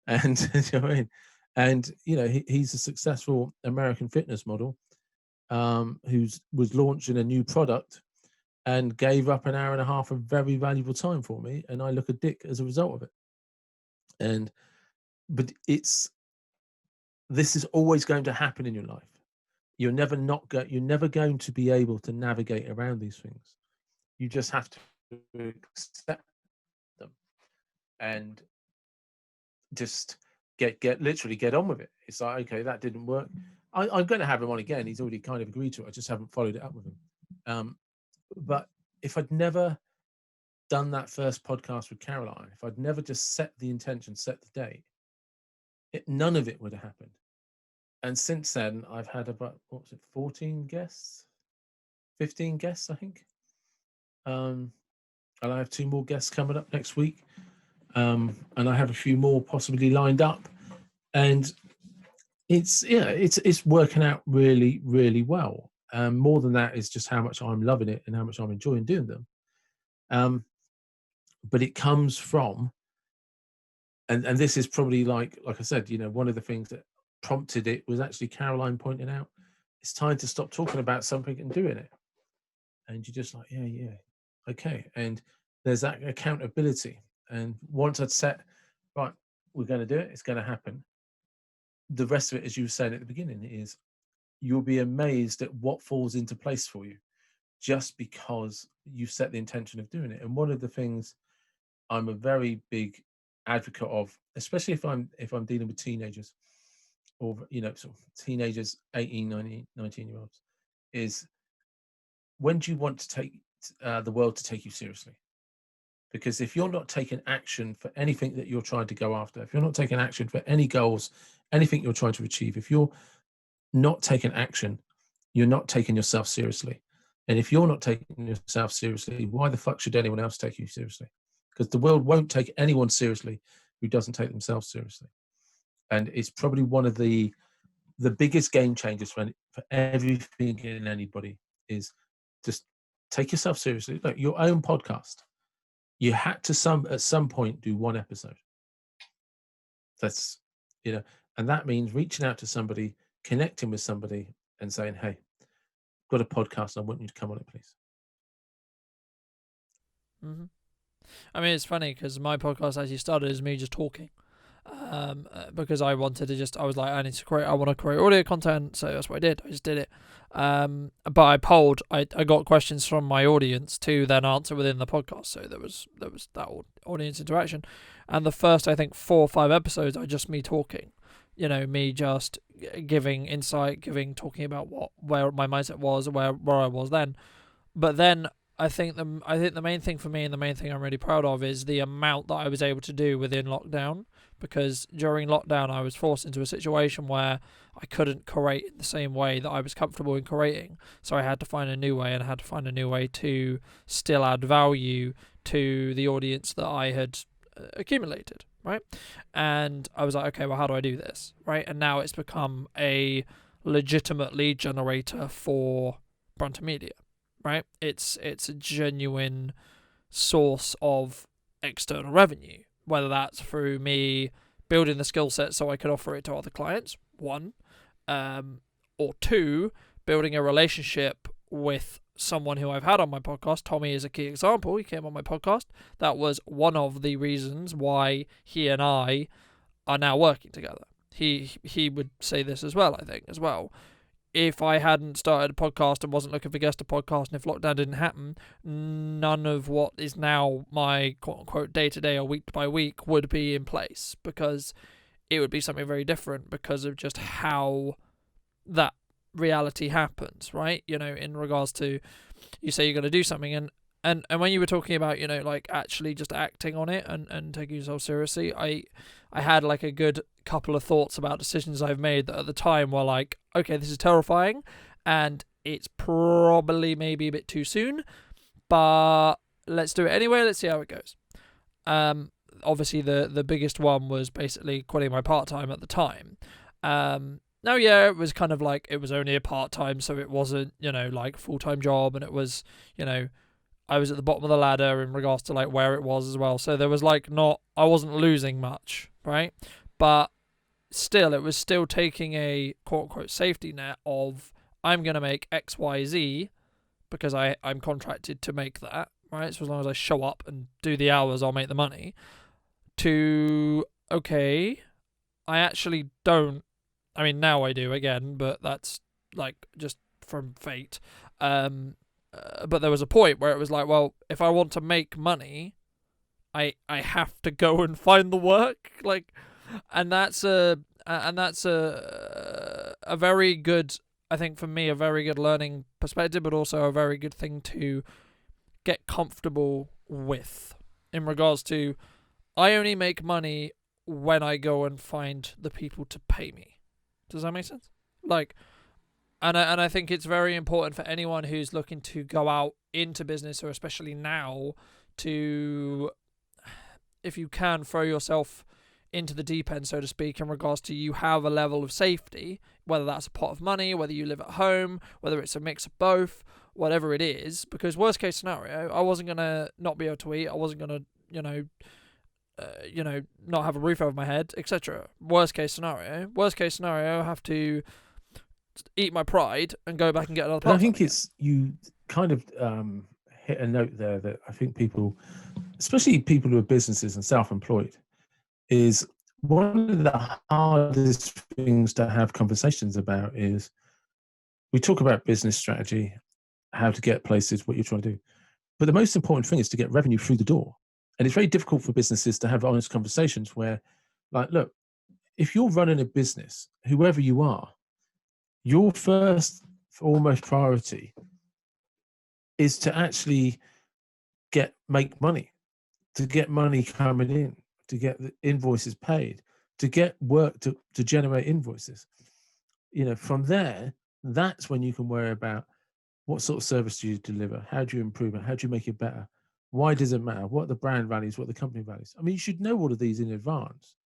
And you know what I mean? And he's a successful American fitness model, was launching a new product, and gave up an hour and a half of very valuable time for me, and I look a dick as a result of it. But this is always going to happen in your life. You're never going to be able to navigate around these things. You just have to accept them and just literally get on with it. It's like, okay, that didn't work. I'm going to have him on again. He's already kind of agreed to it. I just haven't followed it up with him. But if I'd never done that first podcast with Caroline, if I'd never just set the intention, set the date, none of it would have happened. And since then, I've had about, 14 guests, 15 guests, I think. And I have 2 more guests coming up next week. And I have a few more possibly lined up. And it's working out really, really well. More than that is just how much I'm loving it and how much I'm enjoying doing them. But it comes from, and this is probably like I said, one of the things that prompted it was actually Caroline pointing out, it's time to stop talking about something and doing it. And you're just like, yeah, okay. And there's that accountability. And once I'd set, right, we're going to do it, it's going to happen. The rest of it, as you were saying at the beginning, is you'll be amazed at what falls into place for you, just because you set the intention of doing it. And one of the things I'm a very big advocate of, especially if I'm dealing with teenagers, or sort of teenagers, 18, 19-year-olds, is, when do you want to take the world to take you seriously? Because if you're not taking action for anything that you're trying to go after, if you're not taking action for any goals, anything you're trying to achieve, if you're not taking action, you're not taking yourself seriously. And if you're not taking yourself seriously, why the fuck should anyone else take you seriously? Because the world won't take anyone seriously who doesn't take themselves seriously. And it's probably one of the biggest game changers for everything and anybody, is just take yourself seriously. Like your own podcast, you had to at some point do 1 episode. That's, and that means reaching out to somebody, connecting with somebody, and saying, hey, I've got a podcast, and I want you to come on it, please. Mm-hmm. I mean, it's funny because my podcast actually started as me just talking. Because I wanted to I was like, I want to create audio content, so that's what I did. I just did it. But I got questions from my audience to then answer within the podcast, so there was that audience interaction. And the first, I think, 4 or 5 episodes are just me talking, me just giving insight, talking about where my mindset was, where I was then. But then I think the main thing for me, and the main thing I'm really proud of, is the amount that I was able to do within lockdown. Because during lockdown, I was forced into a situation where I couldn't create in the same way that I was comfortable in creating. So I had to find a new way, and I had to find a new way to still add value to the audience that I had accumulated, right? And I was like, okay, well, how do I do this, right? And now it's become a legitimate lead generator for Brunton Media, right? It's a genuine source of external revenue, whether that's through me building the skill set so I can offer it to other clients, one, or two, building a relationship with someone who I've had on my podcast. Tommy is a key example. He came on my podcast. That was one of the reasons why he and I are now working together. He would say this as well, I think, as well. If I hadn't started a podcast and wasn't looking for guests to podcast, and if lockdown didn't happen, none of what is now my quote-unquote day-to-day or week-by-week would be in place, because it would be something very different because of just how that reality happens, right? You know, in regards to, you say you're going to do something, and when you were talking about, you know, like actually just acting on it and taking yourself seriously, I had like a good couple of thoughts about decisions I've made that at the time were like, okay, this is terrifying and it's probably maybe a bit too soon, but let's do it anyway. Let's see how it goes. Obviously the biggest one was basically quitting my part-time at the time. Now, yeah, it was kind of like, it was only a part-time, so it wasn't, you know, like full-time job, and it was, you know, I was at the bottom of the ladder in regards to like where it was as well. So there was like I wasn't losing much, right? But still, it was still taking a quote-unquote safety net of, I'm going to make X, Y, Z, because I'm contracted to make that, right? So as long as I show up and do the hours, I'll make the money. To, okay, I actually don't, I mean, now I do again, but that's like just from fate. But there was a point where it was like, well, if I want to make money, I have to go and find the work, like, and that's a very good, I think for me, a very good learning perspective, but also a very good thing to get comfortable with in regards to, I only make money when I go and find the people to pay me. Does that make sense? Like, and I think it's very important for anyone who's looking to go out into business, or especially now, to, if you can, throw yourself into the deep end, so to speak, in regards to, you have a level of safety, whether that's a pot of money, whether you live at home, whether it's a mix of both, whatever it is. Because worst case scenario, I wasn't going to not be able to eat, I wasn't going to, not have a roof over my head, etc. Worst case scenario, I have to eat my pride and go back and get another part. I think it's, you kind of hit a note there that I think people, especially people who are businesses and self-employed, is one of the hardest things to have conversations about. Is we talk about business strategy, how to get places, what you're trying to do, but the most important thing is to get revenue through the door. And it's very difficult for businesses to have honest conversations where, like, look, if you're running a business, whoever you are, your first foremost priority is to actually make money, to get money coming in, to get the invoices paid, to get work to generate invoices. You know, from there, that's when you can worry about what sort of service do you deliver, how do you improve it, how do you make it better, why does it matter, what are the brand values, what are the company values. I mean, you should know all of these in advance,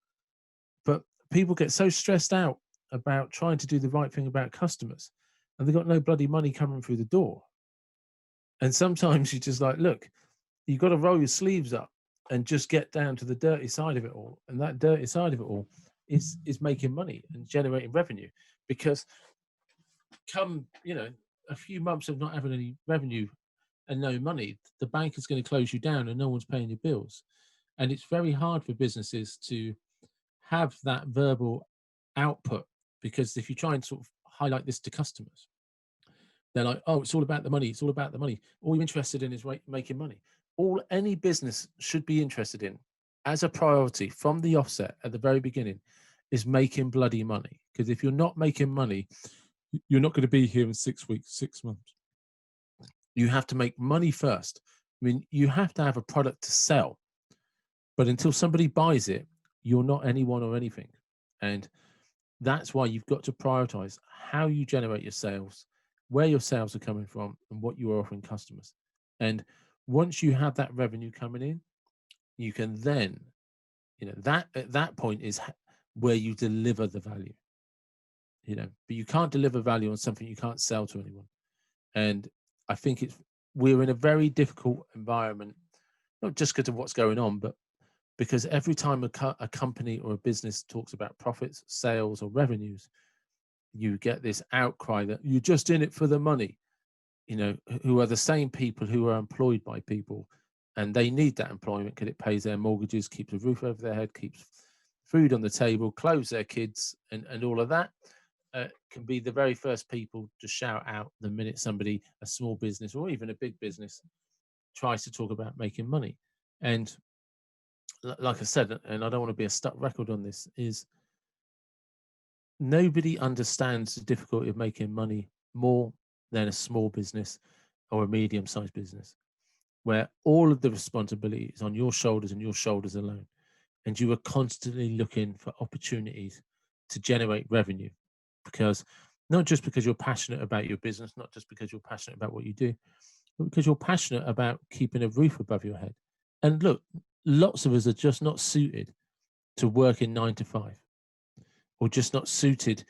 but people get so stressed out about trying to do the right thing about customers, and they've got no bloody money coming through the door. And sometimes you're just like, look, you've got to roll your sleeves up and just get down to the dirty side of it all. And that dirty side of it all is making money and generating revenue. Because come, a few months of not having any revenue and no money, the bank is going to close you down and no one's paying your bills. And it's very hard for businesses to have that verbal output, because if you try and sort of highlight this to customers, they're like, oh, it's all about the money. It's all about the money. All you're interested in is making money. All any business should be interested in as a priority from the offset at the very beginning is making bloody money. Because if you're not making money, you're not going to be here in 6 weeks, 6 months. You have to make money first. I mean, you have to have a product to sell. But until somebody buys it, you're not anyone or anything. And that's why you've got to prioritize how you generate your sales, where your sales are coming from, and what you are offering customers. And once you have that revenue coming in, you can then, that at that point is where you deliver the value. But you can't deliver value on something you can't sell to anyone. And I think we're in a very difficult environment not just because of what's going on, but because every time a company or a business talks about profits, sales, or revenues, you get this outcry that you're just in it for the money, who are the same people who are employed by people, and they need that employment because it pays their mortgages, keeps a roof over their head, keeps food on the table, clothes their kids, and all of that. Can be the very first people to shout out the minute somebody, a small business or even a big business, tries to talk about making money. And like I said, and I don't want to be a stuck record on this, is nobody understands the difficulty of making money more than a small business or a medium-sized business, where all of the responsibility is on your shoulders and your shoulders alone. And you are constantly looking for opportunities to generate revenue, because not just because you're passionate about your business, not just because you're passionate about what you do, but because you're passionate about keeping a roof above your head. And look, lots of us are just not suited to work in 9 to 5, or just not suited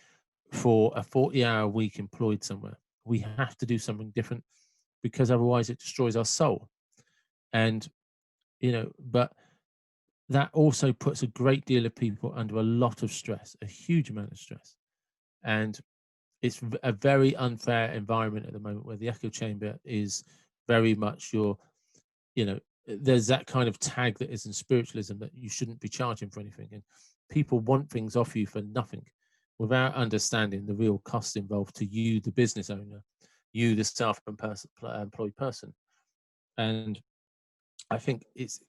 for a 40-hour week employed somewhere. We have to do something different, because otherwise it destroys our soul. And, but that also puts a great deal of people under a lot of stress, a huge amount of stress. And it's a very unfair environment at the moment, where the echo chamber is very much there's that kind of tag that is in spiritualism, that you shouldn't be charging for anything. And people want things off you for nothing, without understanding the real cost involved to you, the business owner, you, the employed person. And I think it's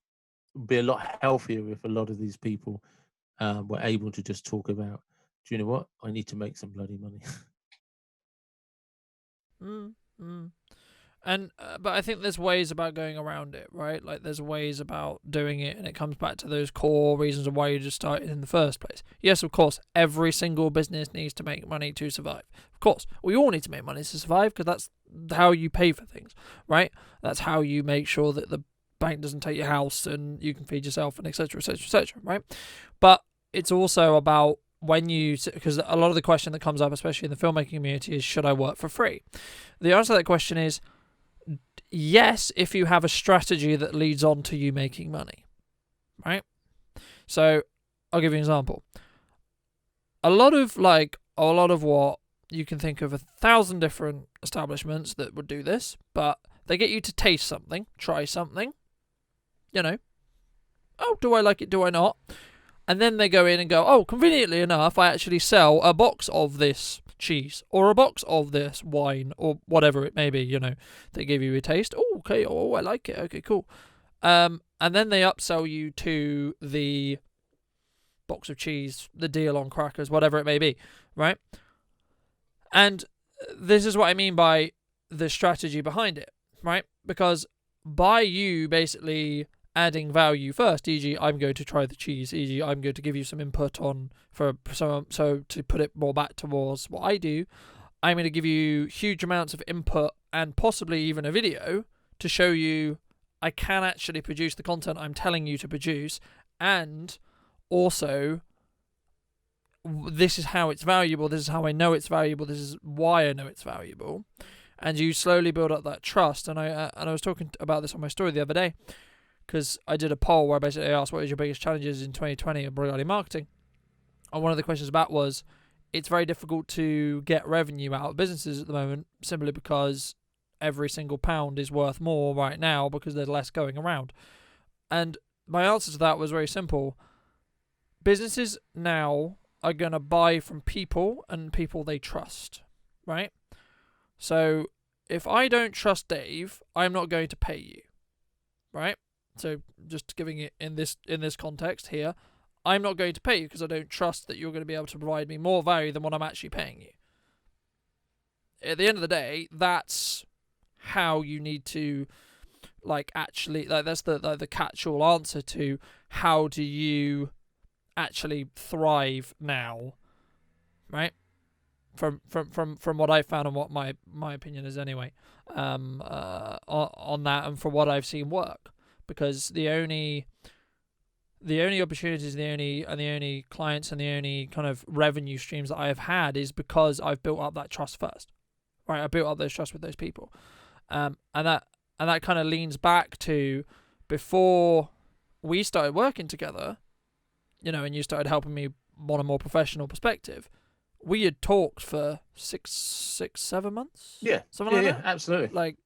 be a lot healthier if a lot of these people were able to just talk about, do you know what, I need to make some bloody money. And but I think there's ways about going around it, right? Like, there's ways about doing it, and it comes back to those core reasons of why you just started in the first place. Yes, of course, every single business needs to make money to survive. Of course, we all need to make money to survive, because that's how you pay for things, right? That's how you make sure that the bank doesn't take your house and you can feed yourself, and etc., etc., etc., right? But it's also about because a lot of the question that comes up, especially in the filmmaking community, is, should I work for free? The answer to that question is yes, if you have a strategy that leads on to you making money, right? So I'll give you an example. A lot of what you can think of 1,000 different establishments that would do this, but they get you to taste something, try something, oh, do I like it, do I not? And then they go in and go, oh, conveniently enough, I actually sell a box of this cheese, or a box of this wine, or whatever it may be, they give you a taste. Oh, okay, oh, I like it, okay, cool. And then they upsell you to the box of cheese, the deal on crackers, whatever it may be, right? And this is what I mean by the strategy behind it, right? Because by you basically adding value first, e.g., I'm going to try the cheese, e.g., I'm going to give you some input on so to put it more back towards what I do, I'm going to give you huge amounts of input and possibly even a video to show you I can actually produce the content I'm telling you to produce, and also this is how it's valuable, this is how I know it's valuable, this is why I know it's valuable. And you slowly build up that trust. And I was talking about this on my story the other day, because I did a poll where I basically asked, what is your biggest challenges in 2020 regarding marketing? And one of the questions about was, it's very difficult to get revenue out of businesses at the moment, simply because every single pound is worth more right now because there's less going around. And my answer to that was very simple. Businesses now are going to buy from people, and people they trust, right? So if I don't trust Dave, I'm not going to pay you, right? So just giving it in this context here, I'm not going to pay you because I don't trust that you're going to be able to provide me more value than what I'm actually paying you. At the end of the day, that's how you need to that's the catch-all answer to how do you actually thrive now, right? From what I've found and what my opinion is anyway, on that, and for what I've seen work. Because the only opportunities, the only clients, and the only kind of revenue streams that I have had is because I've built up that trust first, right? I built up those trust with those people, and that kind of leans back to before we started working together, and you started helping me on a more professional perspective, we had talked for 7 months. Yeah, something like that. absolutely. Like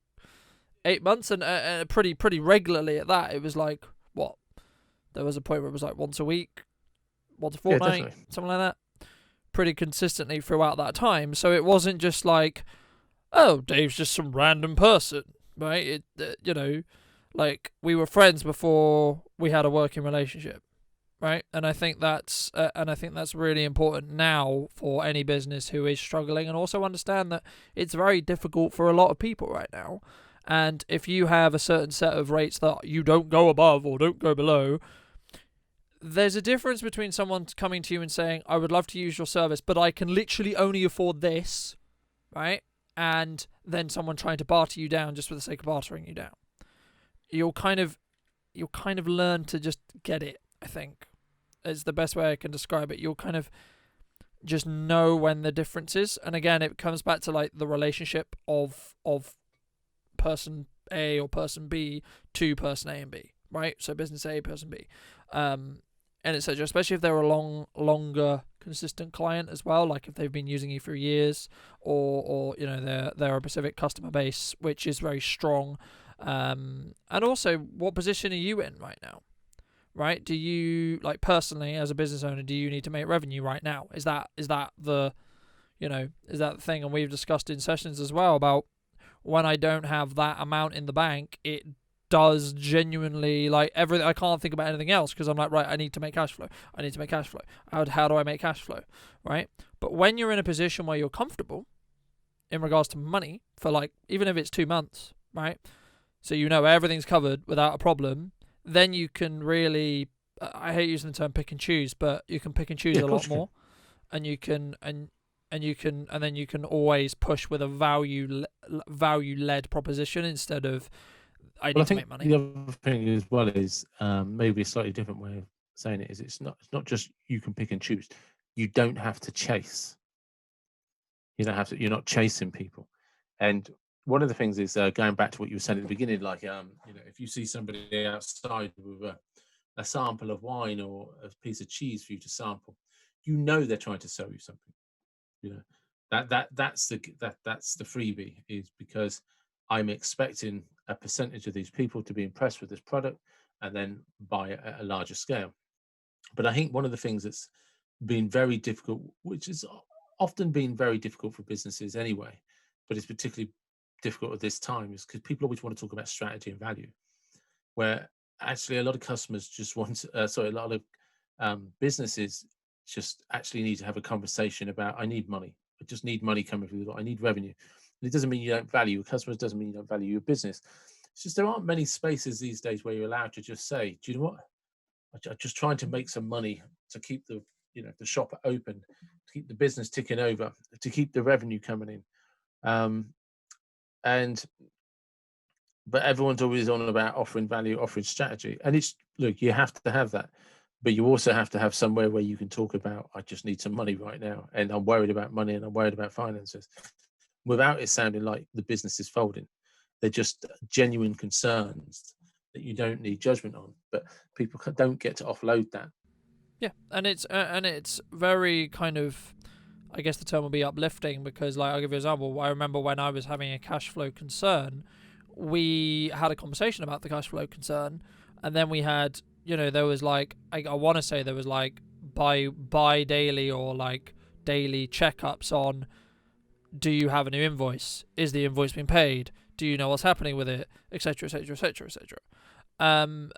8 months, and pretty regularly at that. It was like, what? There was a point where it was like once a week, once a fortnight, something like that. Pretty consistently throughout that time. So it wasn't just like, oh, Dave's just some random person, right? Like we were friends before we had a working relationship, right? And I think that's really important now for any business who is struggling, and also understand that it's very difficult for a lot of people right now. And if you have a certain set of rates that you don't go above or don't go below, there's a difference between someone coming to you and saying, I would love to use your service, but I can literally only afford this, right? And then someone trying to barter you down just for the sake of bartering you down. You'll kind of learn to just get it, I think. Is the best way I can describe it. You'll kind of just know when the difference is. And again, it comes back to like the relationship of person A or person B to person A and B, right? So business A, person B. And etc. Especially if they're a longer, consistent client as well. Like if they've been using you for years, or they're a specific customer base which is very strong. And also, what position are you in right now? Right? Do you, like, personally as a business owner, do you need to make revenue right now? Is that the thing? And we've discussed in sessions as well about when I don't have that amount in the bank, it does genuinely, like, everything. I can't think about anything else because I'm like, right, I need to make cash flow. How do I make cash flow? Right? But when you're in a position where you're comfortable in regards to money for, like, even if it's 2 months, right? So everything's covered without a problem, then you can really, I hate using the term pick and choose, but you can pick and choose a lot more, and you can then you can always push with a value led proposition instead of I need to make money. The other thing as well is maybe a slightly different way of saying it is it's not just you can pick and choose. You don't have to chase. You don't have to. You're not chasing people. And one of the things is going back to what you were saying at the beginning, like if you see somebody outside with a sample of wine or a piece of cheese for you to sample, they're trying to sell you something. That's the freebie, is because I'm expecting a percentage of these people to be impressed with this product and then buy at a larger scale. But I think one of the things that's been very difficult, which has often been very difficult for businesses anyway, but it's particularly difficult at this time, is because people always want to talk about strategy and value, where actually a lot of customers just want, a lot of businesses just actually need to have a conversation about, I need money. I just need money coming through the door. I need revenue. And it doesn't mean you don't value your customers, doesn't mean you don't value your business. It's just there aren't many spaces these days where you're allowed to just say, do you know what? I'm just trying to make some money to keep the shop open, to keep the business ticking over, to keep the revenue coming in. But everyone's always on about offering value, offering strategy. And you have to have that. But you also have to have somewhere where you can talk about, I just need some money right now, and I'm worried about money, and I'm worried about finances, without it sounding like the business is folding. They're just genuine concerns that you don't need judgment on, but people don't get to offload that. Yeah, and it's very kind of, I guess the term will be uplifting, because, like, I'll give you an example. I remember when I was having a cash flow concern, we had a conversation about the cash flow concern, and then we had, there was like, I want to say there was like bi daily or like daily checkups on, do you have a new invoice? Is the invoice being paid? Do you know what's happening with it? Etc. Etc. Etc. Etc. And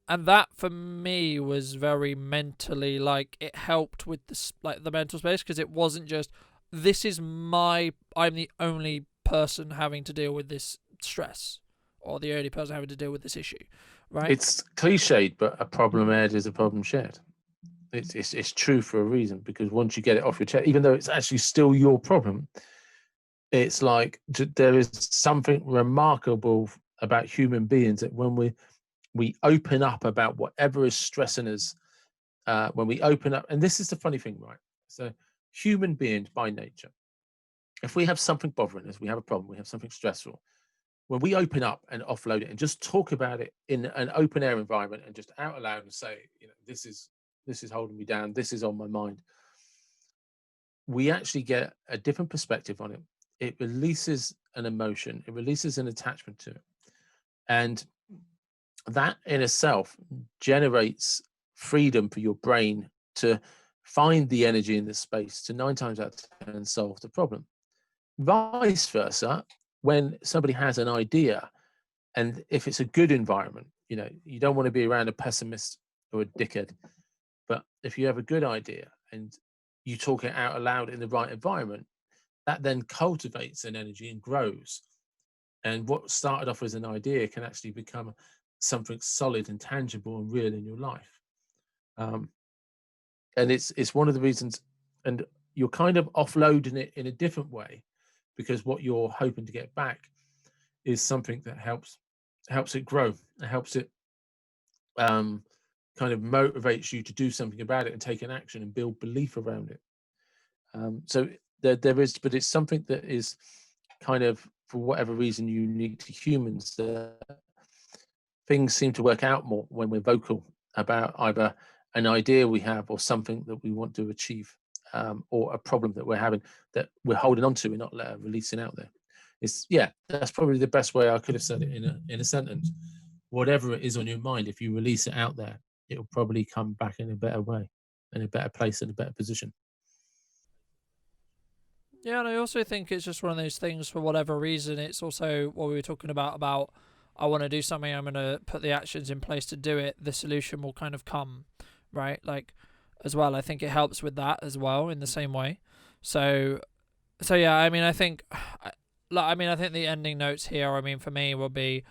that for me was very mentally, like, it helped with the mental space, because it wasn't just, I'm the only person having to deal with this stress, or the only person having to deal with this issue, right? It's cliched, but a problem aired is a problem shared. It's true for a reason, because once you get it off your chest, even though it's actually still your problem, it's like there is something remarkable about human beings, that when we open up about whatever is stressing us, when we open up, and this is the funny thing, right? So human beings by nature, if we have something bothering us, we have a problem, we have something stressful, when we open up and offload it and just talk about it in an open air environment and just out loud and say, this is holding me down, this is on my mind, we actually get a different perspective on it. It releases an emotion, it releases an attachment to it. And that in itself generates freedom for your brain to find the energy in the space to 9 times out of 10 solve the problem. Vice versa, when somebody has an idea, and if it's a good environment, you don't want to be around a pessimist or a dickhead, but if you have a good idea and you talk it out aloud in the right environment, that then cultivates an energy and grows. And what started off as an idea can actually become something solid and tangible and real in your life. And it's one of the reasons, and you're kind of offloading it in a different way, because what you're hoping to get back is something that helps it grow. It helps it kind of motivates you to do something about it and take an action and build belief around it. So there is, but it's something that is kind of, for whatever reason, unique to humans. Things seem to work out more when we're vocal about either an idea we have or something that we want to achieve, or a problem that we're having that we're holding on to, we're not releasing out there. That's probably the best way I could have said it in a sentence. Whatever it is on your mind, if you release it out there, it'll probably come back in a better way, in a better place, in a better position. Yeah, and I also think it's just one of those things, for whatever reason. It's also what we were talking about I want to do something, I'm going to put the actions in place to do it, the solution will kind of come, right? Like, as well, I think it helps with that as well in the same way. So yeah, I mean, I think the ending notes here, I mean, for me will be,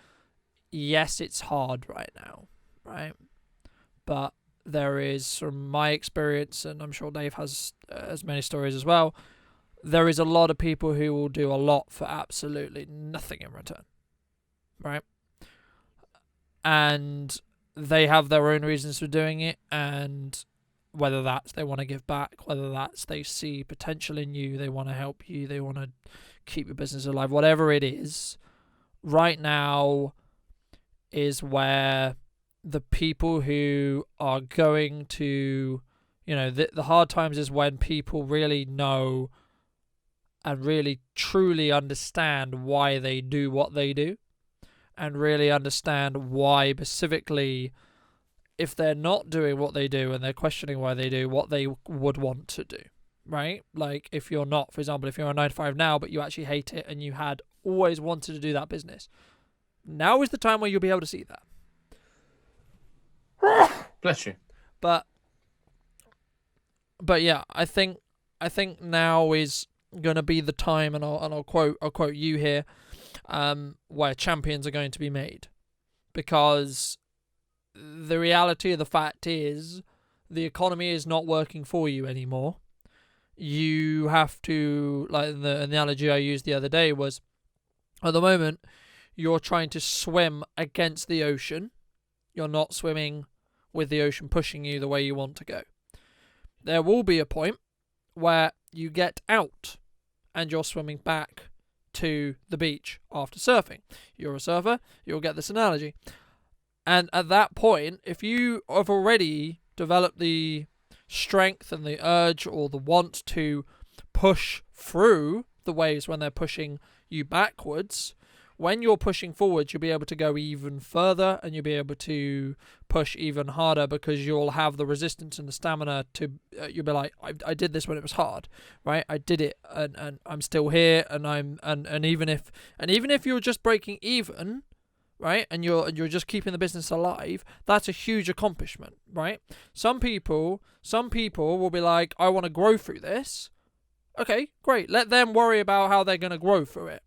yes, it's hard right now, right? But there is, from my experience, and I'm sure Dave has as many stories as well, there is a lot of people who will do a lot for absolutely nothing in return, right? And they have their own reasons for doing it, and whether that's they want to give back, whether that's they see potential in you, they want to help you, they want to keep your business alive, whatever it is, right now is where the people who are going to, the hard times is when people really know and really truly understand why they do what they do, and really understand why specifically, if they're not doing what they do and they're questioning why they do what they would want to do, right? Like, if you're not, for example, if you're on 9 to 5 now, but you actually hate it and you had always wanted to do that business, now is the time where you'll be able to see that. Bless you. But yeah, I think now is gonna be the time, and I'll quote you here, where champions are going to be made, because the reality of the fact is the economy is not working for you anymore. You have to, like the analogy I used the other day was, at the moment you're trying to swim against the ocean. You're not swimming with the ocean pushing you the way you want to go. There will be a point where you get out and you're swimming back to the beach after surfing. You're a surfer, you'll get this analogy. And at that point, if you have already developed the strength and the urge or the want to push through the waves when they're pushing you backwards, when you're pushing forwards, you'll be able to go even further, and you'll be able to push even harder, because you'll have the resistance and the stamina to, you'll be like, I did this when it was hard, right? I did it, and I'm still here, and even if you're just breaking even, right, and you're just keeping the business alive, that's a huge accomplishment, right? Some people will be like, I want to grow through this. Okay, great. Let them worry about how they're going to grow through it.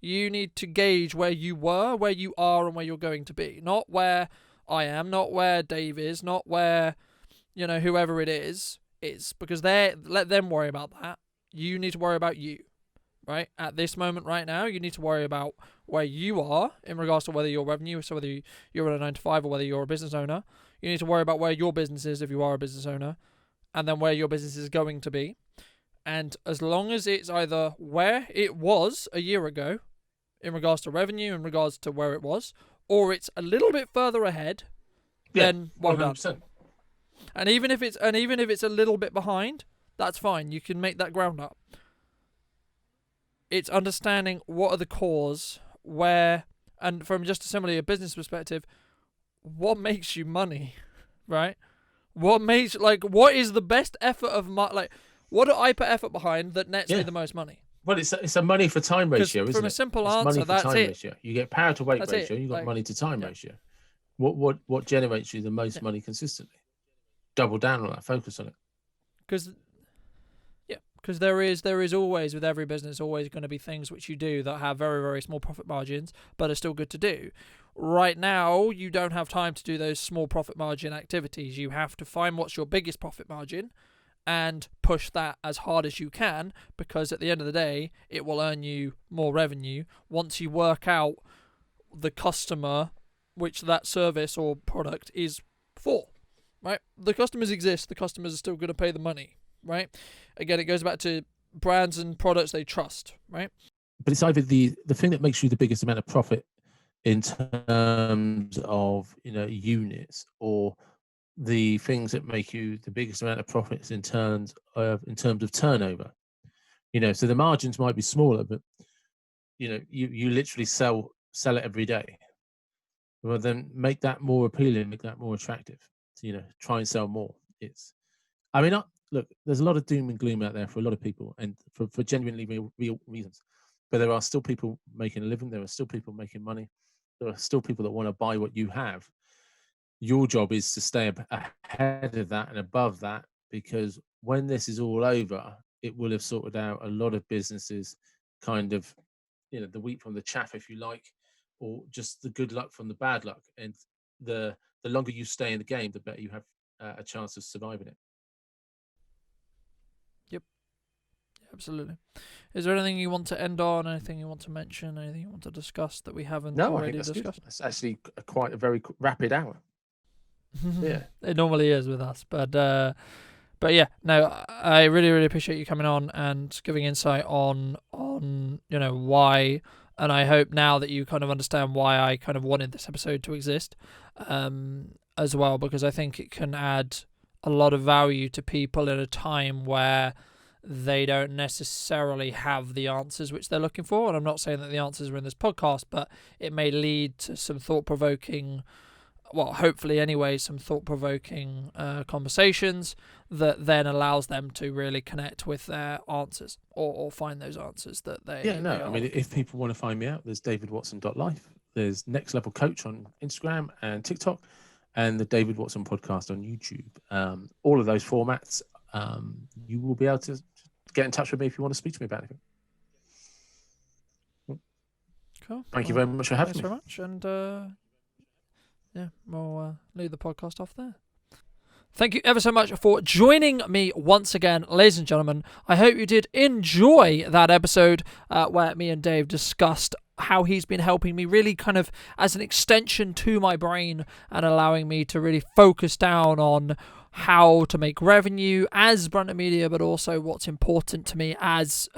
You need to gauge where you were, where you are, and where you're going to be. Not where I am, not where Dave is, not where, whoever it is, because let them worry about that. You need to worry about you, right? At this moment right now, you need to worry about where you are in regards to whether your revenue, so whether you're at a 9 to 5 or whether you're a business owner. You need to worry about where your business is if you are a business owner, and then where your business is going to be. And as long as it's either where it was a year ago, in regards to revenue, in regards to where it was, or it's a little bit further ahead, then well 100%. done. And even if it's a little bit behind, that's fine. You can make that ground up. It's understanding what are the cores, where, and from just simply a business perspective, what makes you money, right? What is the best effort of what do I put effort behind that nets me the most money? Well, it's a money for time ratio, isn't it? From a simple it's answer, money for that's time it. ratio. You get power to weight That's ratio, it. you've got money to time yeah. ratio. What generates you the most money consistently? Double down on that, focus on it. Because there is always, with every business, always going to be things which you do that have very, very small profit margins, but are still good to do. Right now, you don't have time to do those small profit margin activities. You have to find what's your biggest profit margin and push that as hard as you can, because at the end of the day, it will earn you more revenue once you work out the customer which that service or product is for, right? The customers exist. The customers are still going to pay the money, right? Again, it goes back to brands and products they trust, right? But it's either the thing that makes you the biggest amount of profit in terms of units, or the things that make you the biggest amount of profits in terms of turnover. So the margins might be smaller, but you literally sell it every day. Well, then make that more appealing, make that more attractive. Try and sell more. Look, there's a lot of doom and gloom out there for a lot of people, and for genuinely real reasons. But there are still people making a living. There are still people making money. There are still people that want to buy what you have. Your job is to stay ahead of that and above that, because when this is all over, it will have sorted out a lot of businesses, kind of, the wheat from the chaff, if you like, or just the good luck from the bad luck. And the longer you stay in the game, the better you have a chance of surviving it. Yep. Absolutely. Is there anything you want to end on? Anything you want to mention? Anything you want to discuss that we haven't already discussed? Good. It's actually quite a very rapid hour. Yeah, it normally is with us, but yeah, no, I really, really appreciate you coming on and giving insight on why, and I hope now that you kind of understand why I kind of wanted this episode to exist, as well, because I think it can add a lot of value to people in a time where they don't necessarily have the answers which they're looking for. And I'm not saying that the answers are in this podcast, but it may lead to some thought-provoking, well, hopefully anyway, some thought-provoking conversations that then allows them to really connect with their answers, or find those answers that they... if people want to find me out, there's davidwatson.life, there's Next Level Coach on Instagram and TikTok, and the David Watson podcast on YouTube. All of those formats, you will be able to get in touch with me if you want to speak to me about anything. Cool. Thank you very much for having me. Thanks very much, and yeah, we'll leave the podcast off there. Thank you ever so much for joining me once again, ladies and gentlemen. I hope you did enjoy that episode where me and Dave discussed how he's been helping me really kind of as an extension to my brain and allowing me to really focus down on how to make revenue as Brunton Media, but also what's important to me as,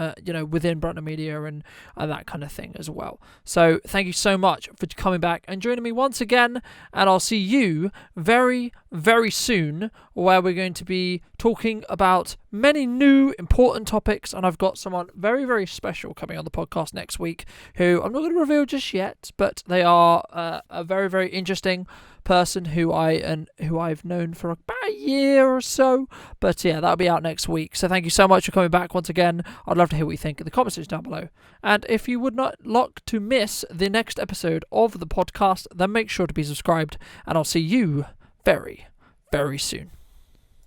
within Brunton Media and that kind of thing as well. So thank you so much for coming back and joining me once again. And I'll see you very, very soon, where we're going to be talking about many new important topics. And I've got someone very, very special coming on the podcast next week who I'm not going to reveal just yet, but they are a very, very interesting person who I've known for about a year or so. But yeah, that'll be out next week. So thank you so much for coming back once again. I'd love to hear what you think in the comment section down below. And if you would not like to miss the next episode of the podcast, then make sure to be subscribed, and I'll see you very, very soon.